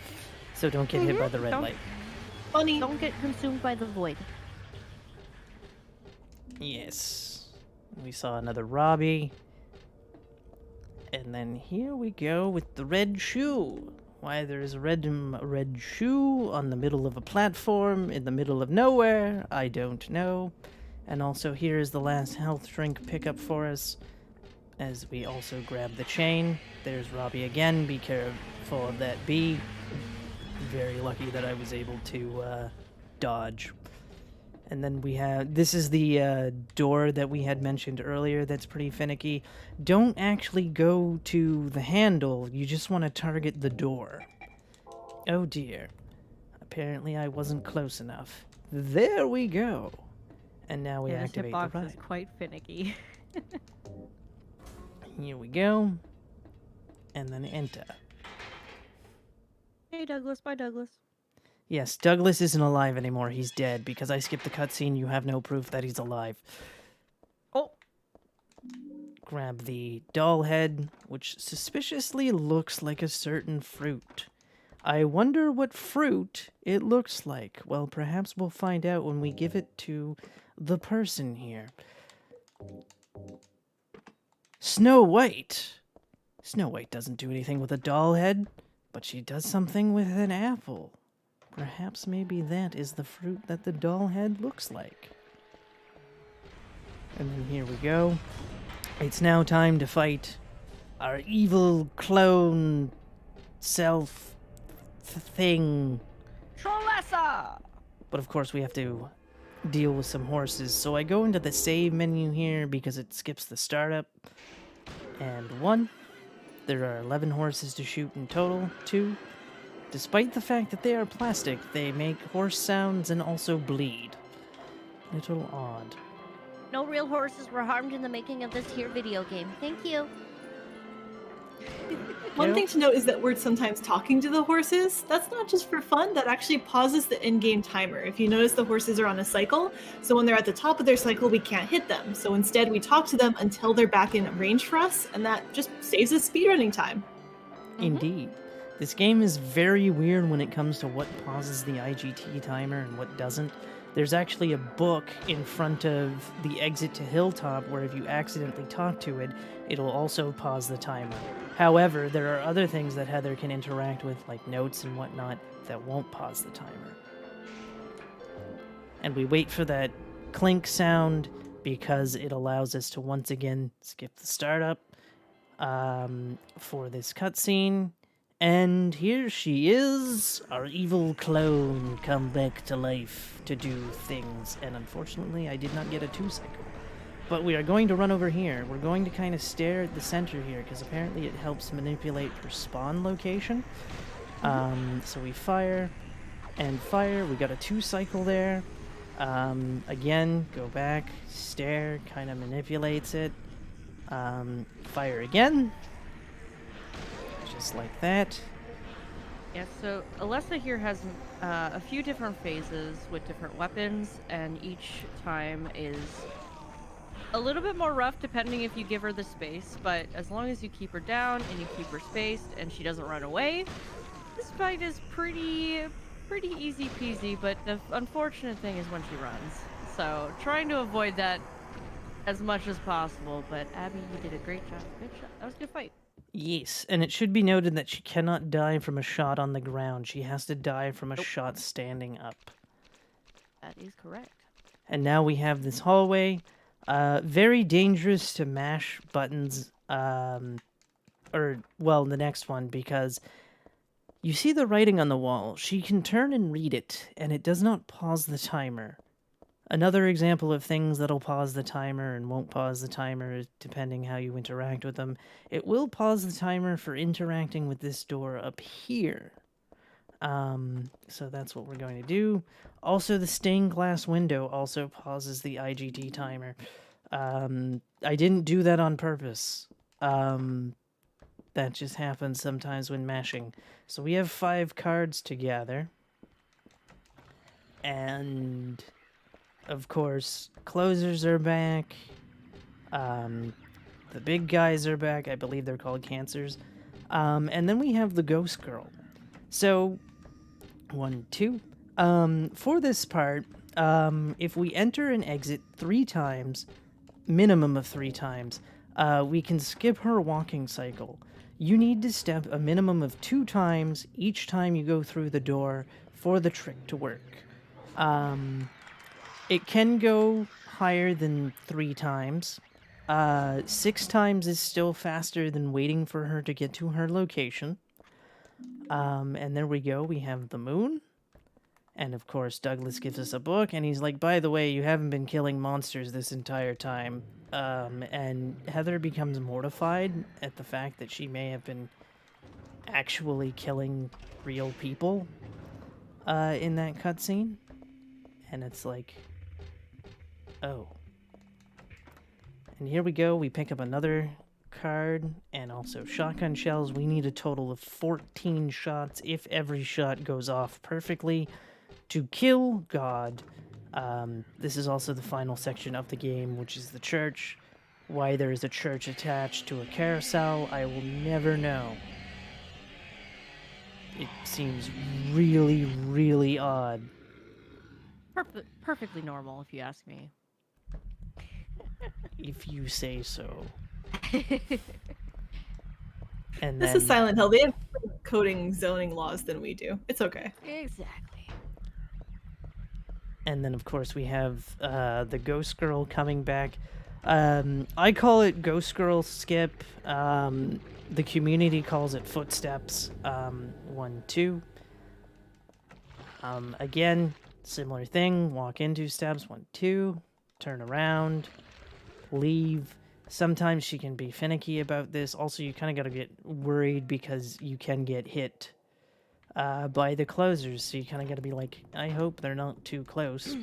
S2: So don't get hit by the red light.
S4: Funny.
S3: Don't get consumed by the void.
S2: Yes. We saw another Robbie. And then here we go with the red shoe. Why there's a red shoe on the middle of a platform in the middle of nowhere, I don't know. And also here is the last health drink pickup for us, as we also grab the chain. There's Robbie again. Be careful of that bee. Very lucky that I was able to dodge. And then we have, this is the door that we had mentioned earlier that's pretty finicky. Don't actually go to the handle, you just want to target the door. Oh dear. Apparently I wasn't close enough. There we go. And now we activate the
S3: hitbox
S2: ride.
S3: is quite finicky.
S2: Here we go. And then enter.
S3: Hey Douglas, bye Douglas.
S2: Yes, Douglas isn't alive anymore. He's dead. Because I skipped the cutscene, you have no proof that he's alive.
S3: Oh.
S2: Grab the doll head, which suspiciously looks like a certain fruit. I wonder what fruit it looks like. Well, perhaps we'll find out when we give it to the person here. Snow White. Snow White doesn't do anything with a doll head, but she does something with an apple. Perhaps maybe that is the fruit that the doll head looks like. And then here we go. It's now time to fight our evil clone self thing.
S3: Trollessa!
S2: But of course we have to deal with some horses. So I go into the save menu here because it skips the startup. And 1. There are 11 horses to shoot in total. 2. Despite the fact that they are plastic, they make horse sounds and also bleed. Little odd.
S5: No real horses were harmed in the making of this here video game. Thank you.
S4: One thing to note is that we're sometimes talking to the horses. That's not just for fun, that actually pauses the in-game timer. If you notice, the horses are on a cycle, so when they're at the top of their cycle, we can't hit them. So instead, we talk to them until they're back in range for us, and that just saves us speedrunning time.
S2: Indeed. This game is very weird when it comes to what pauses the IGT timer and what doesn't. There's actually a book in front of the exit to Hilltop where if you accidentally talk to it, it'll also pause the timer. However, there are other things that Heather can interact with, like notes and whatnot, that won't pause the timer. And we wait for that clink sound because it allows us to once again skip the startup for this cutscene. And here she is, our evil clone, come back to life to do things. And unfortunately, I did not get a 2-cycle. But we are going to run over here. We're going to kind of stare at the center here, because apparently it helps manipulate her spawn location. So we fire and fire. We got a 2-cycle there. Again, go back, stare, kind of manipulates it. Fire again. Just like that.
S3: Yeah, so Alessa here has a few different phases with different weapons, and each time is a little bit more rough depending if you give her the space, but as long as you keep her down and you keep her spaced and she doesn't run away, this fight is pretty easy peasy, but the unfortunate thing is when she runs. So trying to avoid that as much as possible, but Abby, you did a great job. Good job. That was a good fight.
S2: Yes, and it should be noted that she cannot die from a shot on the ground. She has to die from a shot standing up.
S3: That is correct.
S2: And now we have this hallway. Very dangerous to mash buttons, the next one, because you see the writing on the wall. She can turn and read it, and it does not pause the timer. Another example of things that'll pause the timer and won't pause the timer, depending how you interact with them. It will pause the timer for interacting with this door up here. So that's what we're going to do. Also, the stained glass window also pauses the IGT timer. I didn't do that on purpose. That just happens sometimes when mashing. So we have 5 cards to gather. And of course, closers are back. The big guys are back. I believe they're called cancers. And then we have the ghost girl. So, 1, 2. For this part, if we enter and exit 3 times, minimum of 3 times, we can skip her walking cycle. You need to step a minimum of 2 times each time you go through the door for the trick to work. It can go higher than 3 times. 6 times is still faster than waiting for her to get to her location. And there we go. We have the moon. And of course, Douglas gives us a book, and he's like, by the way, you haven't been killing monsters this entire time. And Heather becomes mortified at the fact that she may have been actually killing real people in that cutscene. And it's like, oh. And here we go. We pick up another card and also shotgun shells. We need a total of 14 shots if every shot goes off perfectly to kill God. This is also the final section of the game, which is the church. Why there is a church attached to a carousel, I will never know. It seems really, really odd.
S3: Perfectly normal, if you ask me.
S2: If you say so. And
S4: This is Silent Hill. They have different coding zoning laws than we do. It's okay.
S3: Exactly.
S2: And then, of course, we have the Ghost Girl coming back. I call it Ghost Girl Skip. The community calls it Footsteps. 1, 2. Again, Similar thing, walk in 2 steps, 1, 2, turn around, leave. Sometimes she can be finicky about this. Also, you kind of got to get worried because you can get hit by the closers. So you kind of got to be like, I hope they're not too close.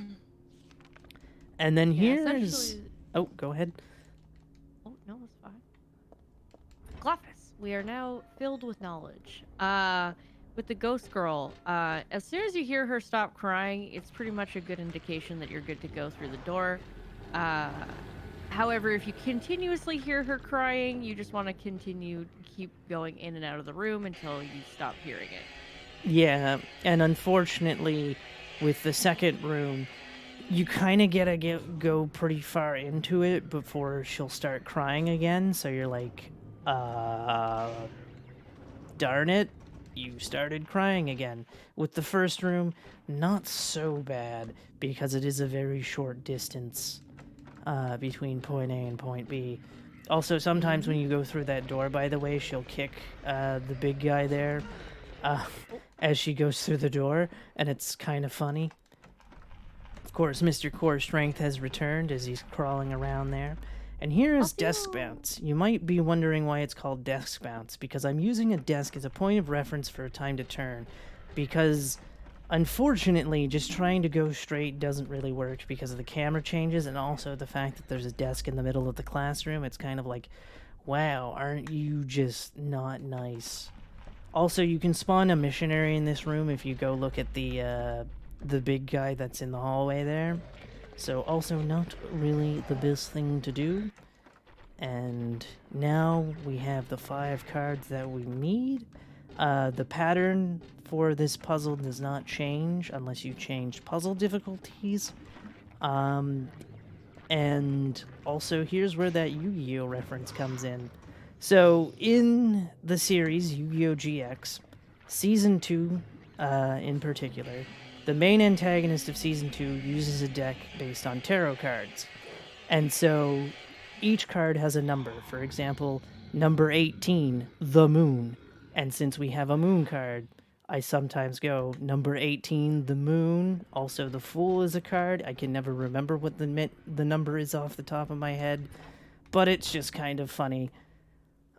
S2: And then
S3: Yeah,
S2: here's...
S3: essentially-
S2: Oh, go ahead.
S3: Oh, no, that's fine. Glofus, we are now filled with knowledge. With the ghost girl, as soon as you hear her stop crying, it's pretty much a good indication that you're good to go through the door. However, if you continuously hear her crying, you just want to keep going in and out of the room until you stop hearing it.
S2: Yeah, and unfortunately, with the second room, you kind of go pretty far into it before she'll start crying again. So you're like, darn it, you started crying again. With the first room, not so bad because it is a very short distance between point A and point B. Also, sometimes when you go through that door, by the way, she'll kick the big guy there as she goes through the door, and it's kind of funny. Of course, Mr. Core Strength has returned as he's crawling around there. And here is Desk Bounce. You might be wondering why it's called Desk Bounce, because I'm using a desk as a point of reference for a time to turn. Because, unfortunately, just trying to go straight doesn't really work because of the camera changes and also the fact that there's a desk in the middle of the classroom. It's kind of like, wow, aren't you just not nice? Also, you can spawn a missionary in this room if you go look at the big guy that's in the hallway there. So also not really the best thing to do. And now we have the 5 cards that we need. The pattern for this puzzle does not change unless you change puzzle difficulties. And also here's where that Yu-Gi-Oh reference comes in. So in the series Yu-Gi-Oh! GX, Season 2 in particular, the main antagonist of Season 2 uses a deck based on tarot cards. And so each card has a number. For example, number 18, the moon. And since we have a moon card, I sometimes go number 18, the moon. Also, the fool is a card. I can never remember what the number is off the top of my head, but it's just kind of funny.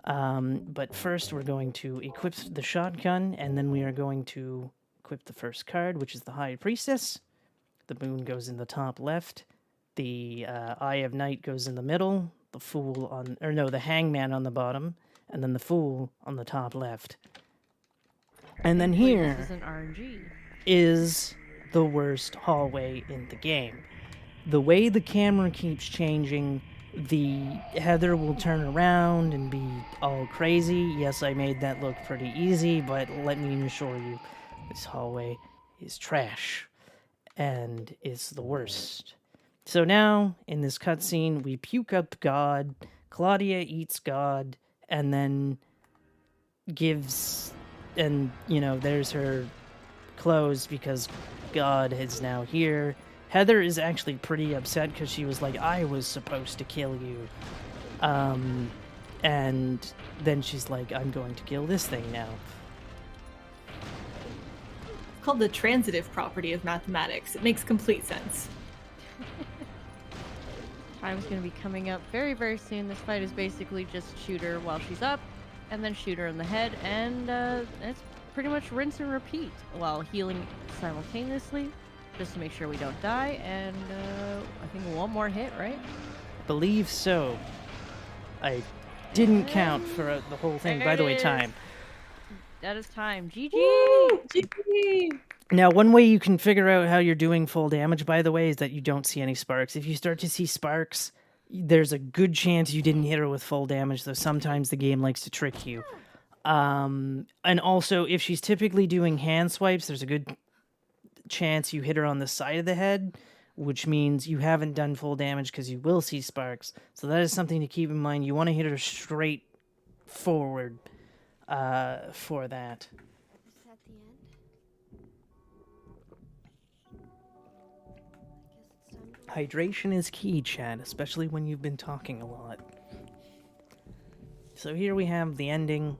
S2: But first, we're going to equip the shotgun, and then we are going to equip the first card, which is the High Priestess. The moon goes in the top left. The Eye of Night goes in the middle. The Fool the Hangman on the bottom, and then the Fool on the top left. And then here
S3: This is an RNG.
S2: is the worst hallway in the game. The way the camera keeps changing, the Heather will turn around and be all crazy. Yes, I made that look pretty easy, but let me assure you, this hallway is trash and is the worst. So now, in this cutscene, we puke up God, Claudia eats God, and then gives, and, there's her clothes because God is now here. Heather is actually pretty upset because she was like, I was supposed to kill you. And then she's like, I'm going to kill this thing now.
S4: It's called the transitive property of mathematics. It makes complete sense.
S3: Time's going to be coming up very, very soon. This fight is basically just shoot her while she's up, and then shoot her in the head, and it's pretty much rinse and repeat while healing simultaneously, just to make sure we don't die, and I think one more hit, right?
S2: Believe so. I didn't count for the whole thing. By the way, time.
S3: That is time. GG!
S4: Woo! GG!
S2: Now, one way you can figure out how you're doing full damage, by the way, is that you don't see any sparks. If you start to see sparks, there's a good chance you didn't hit her with full damage, though sometimes the game likes to trick you. And also, if she's typically doing hand swipes, there's a good chance you hit her on the side of the head, which means you haven't done full damage because you will see sparks. So that is something to keep in mind. You want to hit her straight forward for that.
S5: Is that the end? I guess it's time to...
S2: Hydration is key, Chad, especially when you've been talking a lot. So here we have the ending.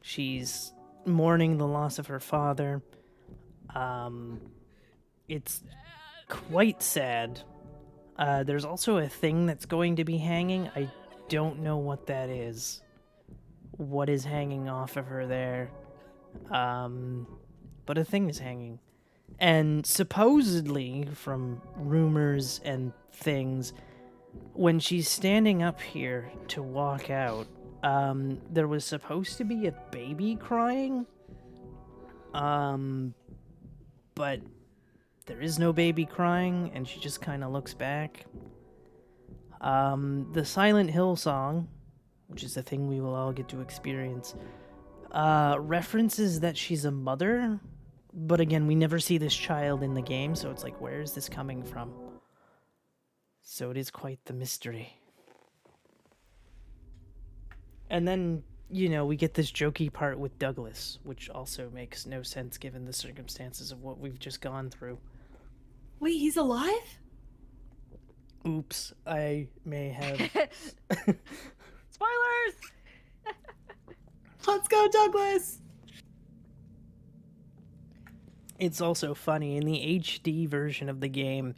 S2: She's mourning the loss of her father. it's quite sad. There's also a thing that's going to be hanging. I don't know what that is. What is hanging off of her there? But a thing is hanging. And supposedly, from rumors and things, when she's standing up here to walk out, there was supposed to be a baby crying. But there is no baby crying, and she just kind of looks back. The Silent Hill song, which is a thing we will all get to experience, references that she's a mother, but again, we never see this child in the game, so it's like, where is this coming from? So it is quite the mystery. And then, you know, we get this jokey part with Douglas, which also makes no sense given the circumstances of what we've just gone through.
S4: Wait, he's alive?
S2: Oops, I may have...
S3: Spoilers!
S4: Let's go, Douglas!
S2: It's also funny, in the HD version of the game,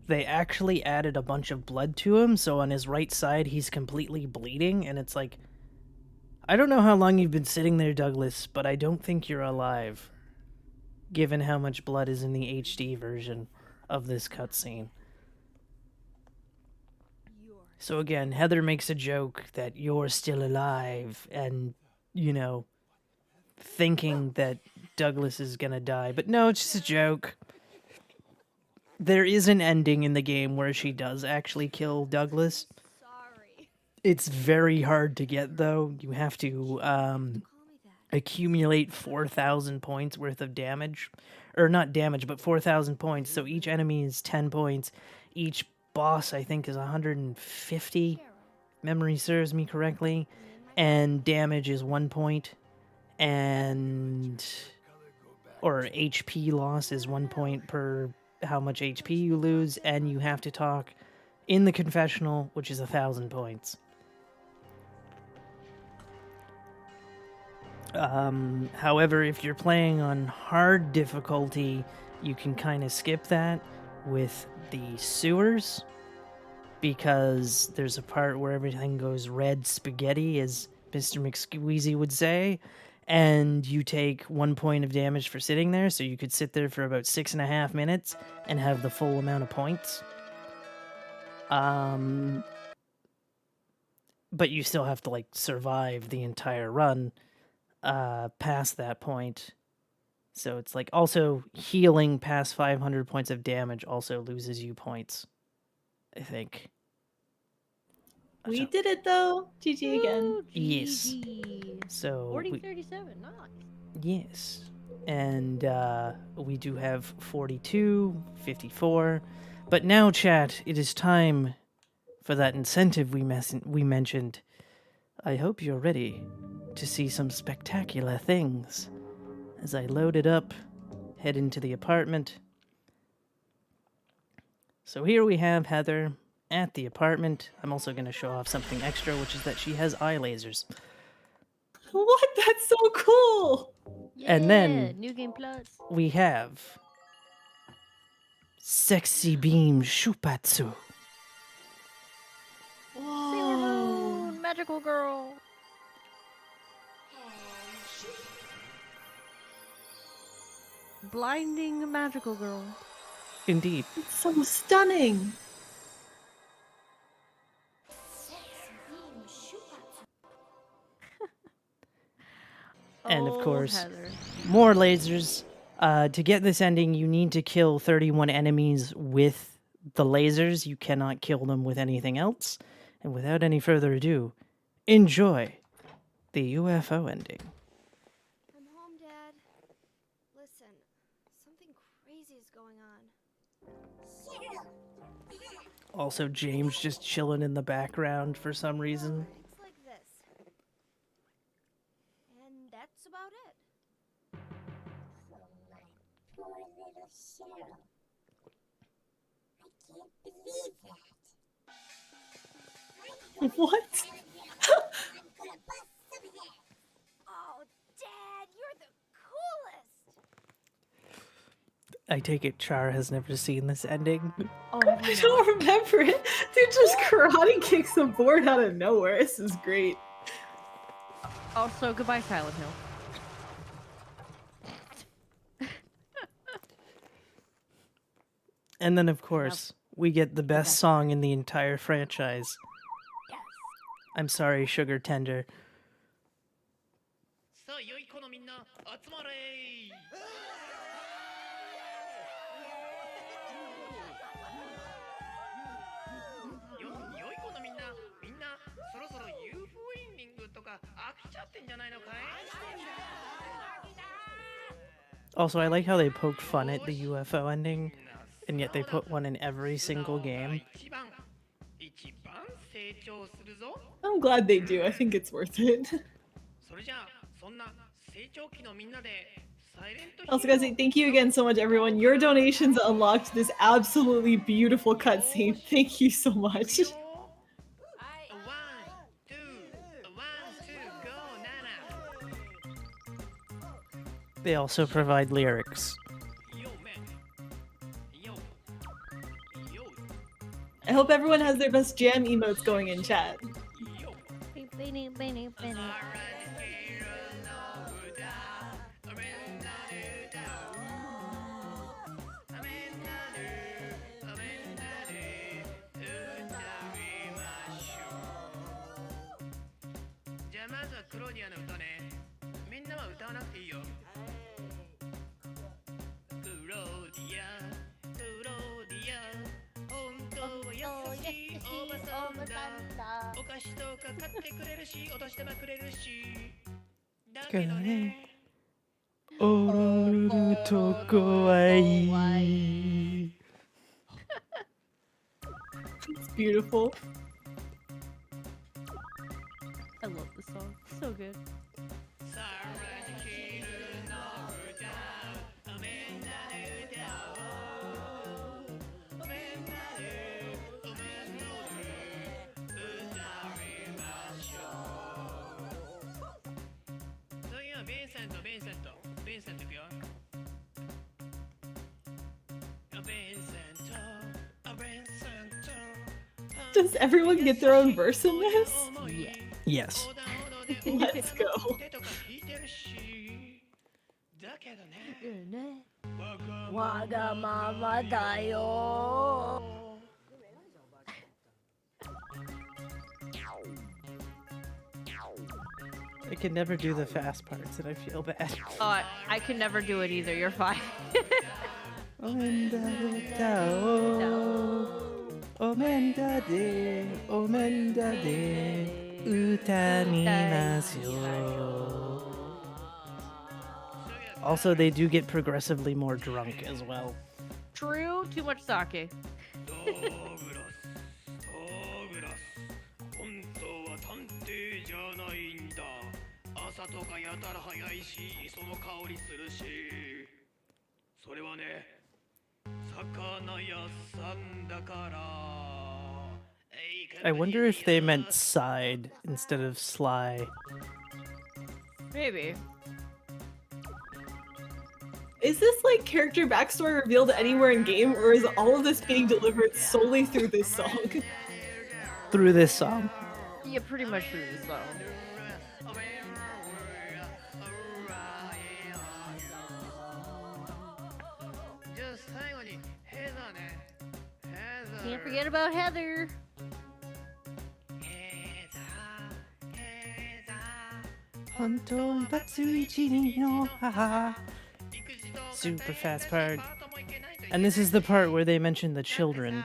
S2: they actually added a bunch of blood to him, so on his right side he's completely bleeding, and it's like, I don't know how long you've been sitting there, Douglas, but I don't think you're alive, given how much blood is in the HD version of this cutscene. So again, Heather makes a joke that you're still alive, and, you know, thinking that Douglas is gonna die. But no, it's just a joke. There is an ending in the game where she does actually kill Douglas.
S5: Sorry.
S2: It's very hard to get, though. You have to accumulate 4,000 points worth of damage. Or not damage, but 4,000 points. So each enemy is 10 points. Each boss, I think, is 150. Memory serves me correctly. And damage is 1 point. Or HP loss is 1 point per how much HP you lose, and you have to talk in the confessional, which is 1,000 points. However, if you're playing on hard difficulty, you can kind of skip that with the sewers, because there's a part where everything goes red spaghetti, as Mr. McSqueezy would say, and you take 1 point of damage for sitting there, so you could sit there for about 6.5 minutes and have the full amount of points. But you still have to, like, survive the entire run past that point. So it's like, also healing past 500 points of damage also loses you points, I think.
S4: We did it though. GG again.
S3: Woo,
S2: Yes.
S3: GG.
S2: So
S3: 40-37, nice.
S2: yes. And we do have 42, 54. But now, chat, it is time for that incentive we mentioned. I hope you're ready to see some spectacular things. As I load it up, head into the apartment. So here we have Heather at the apartment. I'm also going to show off something extra, which is that she has eye lasers.
S4: What? That's so cool!
S2: And then-
S3: New Game Plus.
S2: We have Sexy Beam Shupatsu.
S3: Sailor Moon, Magical Girl. Blinding Magical Girl.
S2: Indeed.
S4: It's so stunning!
S2: And of
S3: Oh,
S2: course,
S3: Heather.
S2: more lasers. To get this ending, you need to kill 31 enemies with the lasers. You cannot kill them with anything else. And without any further ado, enjoy the UFO ending.
S5: I'm home, Dad. Listen, something crazy is going on.
S2: Also, James just chilling in the background for some reason.
S5: It's like this. And that's about it.
S4: What?
S5: Oh, Dad, you're the coolest!
S2: I take it Char has never seen this ending.
S3: Oh, have
S4: I
S3: you
S4: don't
S3: not?
S4: remember it. Dude just karate kicks the board out of nowhere. This is great.
S3: Also, goodbye, Silent Hill.
S2: And then, of course, we get the best
S3: best.
S2: song in the entire franchise.
S3: Yes.
S2: I'm sorry, Sugar Tender.
S6: さあ良い子のみんな集まれ良い子のみんなそろそろ UFO エンディングとか飽きちゃってんじゃないのかい
S2: Also, I like how they poke fun at the UFO ending, and yet they put one in every single game.
S6: 一番成長するぞ
S4: I'm glad they do. I think it's worth it.
S6: それじゃあそんな成長期のみんなで
S4: Also, guys, thank you again so much, everyone. Your donations unlocked this absolutely beautiful cutscene. Thank you so much.
S2: They also provide lyrics.
S4: I hope everyone has their best jam emotes going in chat. It's beautiful.
S3: I love this song. So good.
S4: Does everyone get their own verse in this?
S3: Yeah.
S2: Yes.
S4: Let's go.
S2: I can never do the fast parts and I feel bad.
S3: Oh, I can never do it either. You're fine.
S2: Also, they do get progressively more drunk as well.
S3: True. Too much sake.
S6: 朝とかやたら早いし磯の香りするしそれはね魚屋さんだから
S2: I wonder if they meant side instead of sly.
S3: Maybe.
S4: Is this like character backstory revealed anywhere in game, or is all of this being delivered solely through this song?
S2: Through this song.
S3: Yeah, pretty much through this song. Can't forget about Heather.
S2: Super fast part. And this is the part where they mention the children.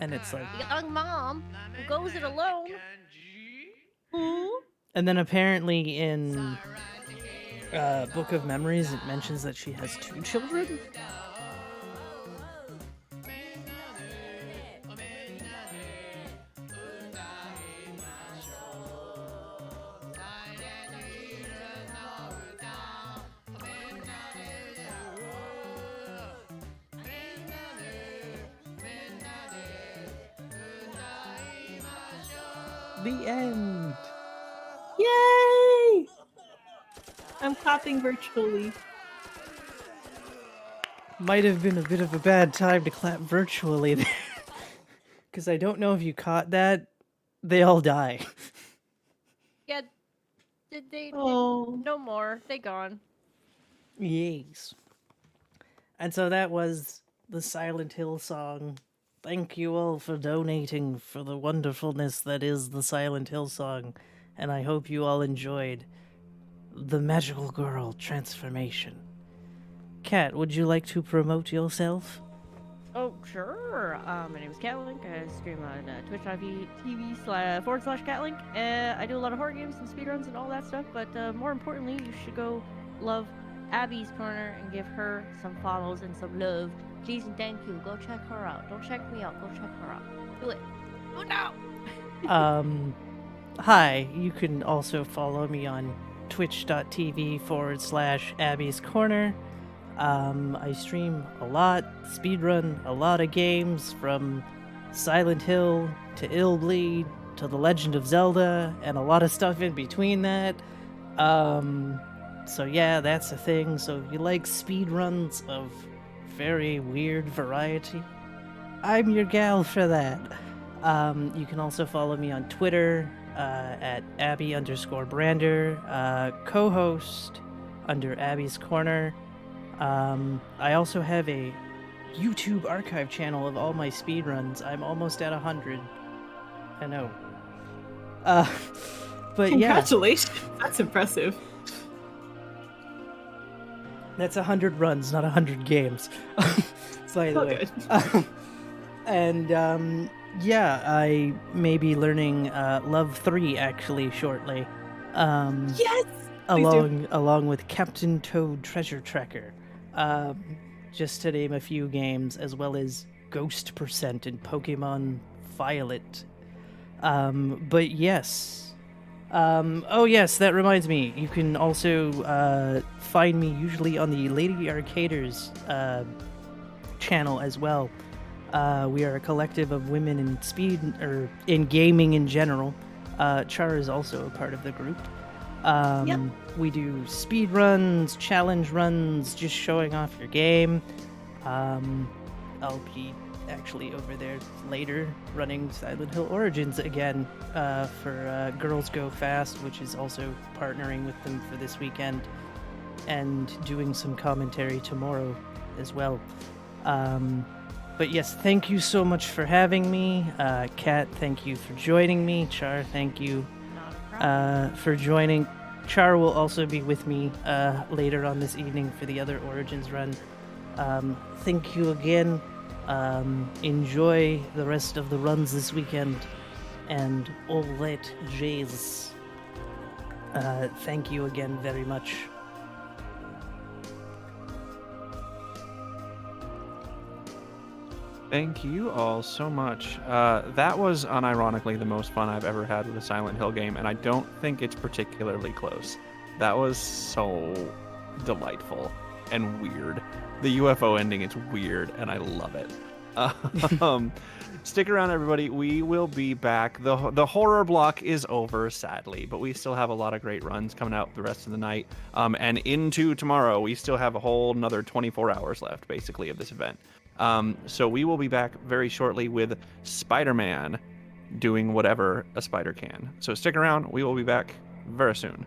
S2: And it's like...
S5: Young mom who goes it alone.
S2: And then apparently in Book of Memories it mentions that she has 2 children? The end!
S4: Yay! I'm clapping virtually.
S2: Might have been a bit of a bad time to clap virtually there. Because I don't know if you caught that. They all die.
S3: Yeah, they
S4: Oh.
S3: no more. They gone.
S2: Yes. And so that was the Silent Hill song. Thank you all for donating for the wonderfulness that is the Silent Hill song. And I hope you all enjoyed the Magical Girl transformation. Kat, would you like to promote yourself?
S3: Oh, sure. My name is Catlink. I stream on twitch.tv//Catlink. I do a lot of horror games and speedruns and all that stuff, but more importantly, you should go love Abby's Corner and give her some follows and some love.
S5: Please and thank you. Go check her out. Don't check me out. Go check her out. Do it.
S3: Oh, no!
S2: Hi, you can also follow me on twitch.tv/Abbiescorner. I stream a lot, speedrun a lot of games, from Silent Hill to Illbleed to The Legend of Zelda, and a lot of stuff in between that. So yeah, that's a thing. So if you like speedruns of very weird variety, I'm your gal for that. You can also follow me on Twitter at Abby_Brander, co-host under Abby's Corner. I also have a YouTube archive channel of all my speedruns. I'm almost at 100. I know. But yeah,
S4: Congratulations. That's impressive.
S2: that's 100 runs, not 100 games. By the
S4: Oh,
S2: way.
S4: good.
S2: And yeah, I may be learning Love 3 actually shortly.
S4: Yes! Please
S2: Along with Captain Toad Treasure Tracker. Just to name a few games, as well as Ghost Percent and Pokemon Violet. But yes. Oh yes, that reminds me. You can also find me usually on the Lady Arcaders channel as well. We are a collective of women in speed, or in gaming in general. Char is also a part of the group.
S4: Yep.
S2: We do speed runs, challenge runs, just showing off your game. I'll be actually over there later running Silent Hill Origins again for Girls Go Fast, which is also partnering with them for this weekend, and doing some commentary tomorrow as well. But yes, thank you so much for having me. Kat, thank you for joining me. Char, thank you
S3: Not a problem.
S2: for joining. Char will also be with me later on this evening for the other Origins run. Thank you again. Enjoy the rest of the runs this weekend, and all that jazz. Thank you again very much.
S1: Thank you all so much. That was unironically the most fun I've ever had with a Silent Hill game, and I don't think it's particularly close. That was so delightful and weird. The UFO ending, it's weird, and I love it. Stick around, everybody. We will be back. The horror block is over, sadly, but we still have a lot of great runs coming out the rest of the night. And into tomorrow, we still have a whole another 24 hours left, basically, of this event. So we will be back very shortly with Spider-Man doing whatever a spider can. So stick around. We will be back very soon.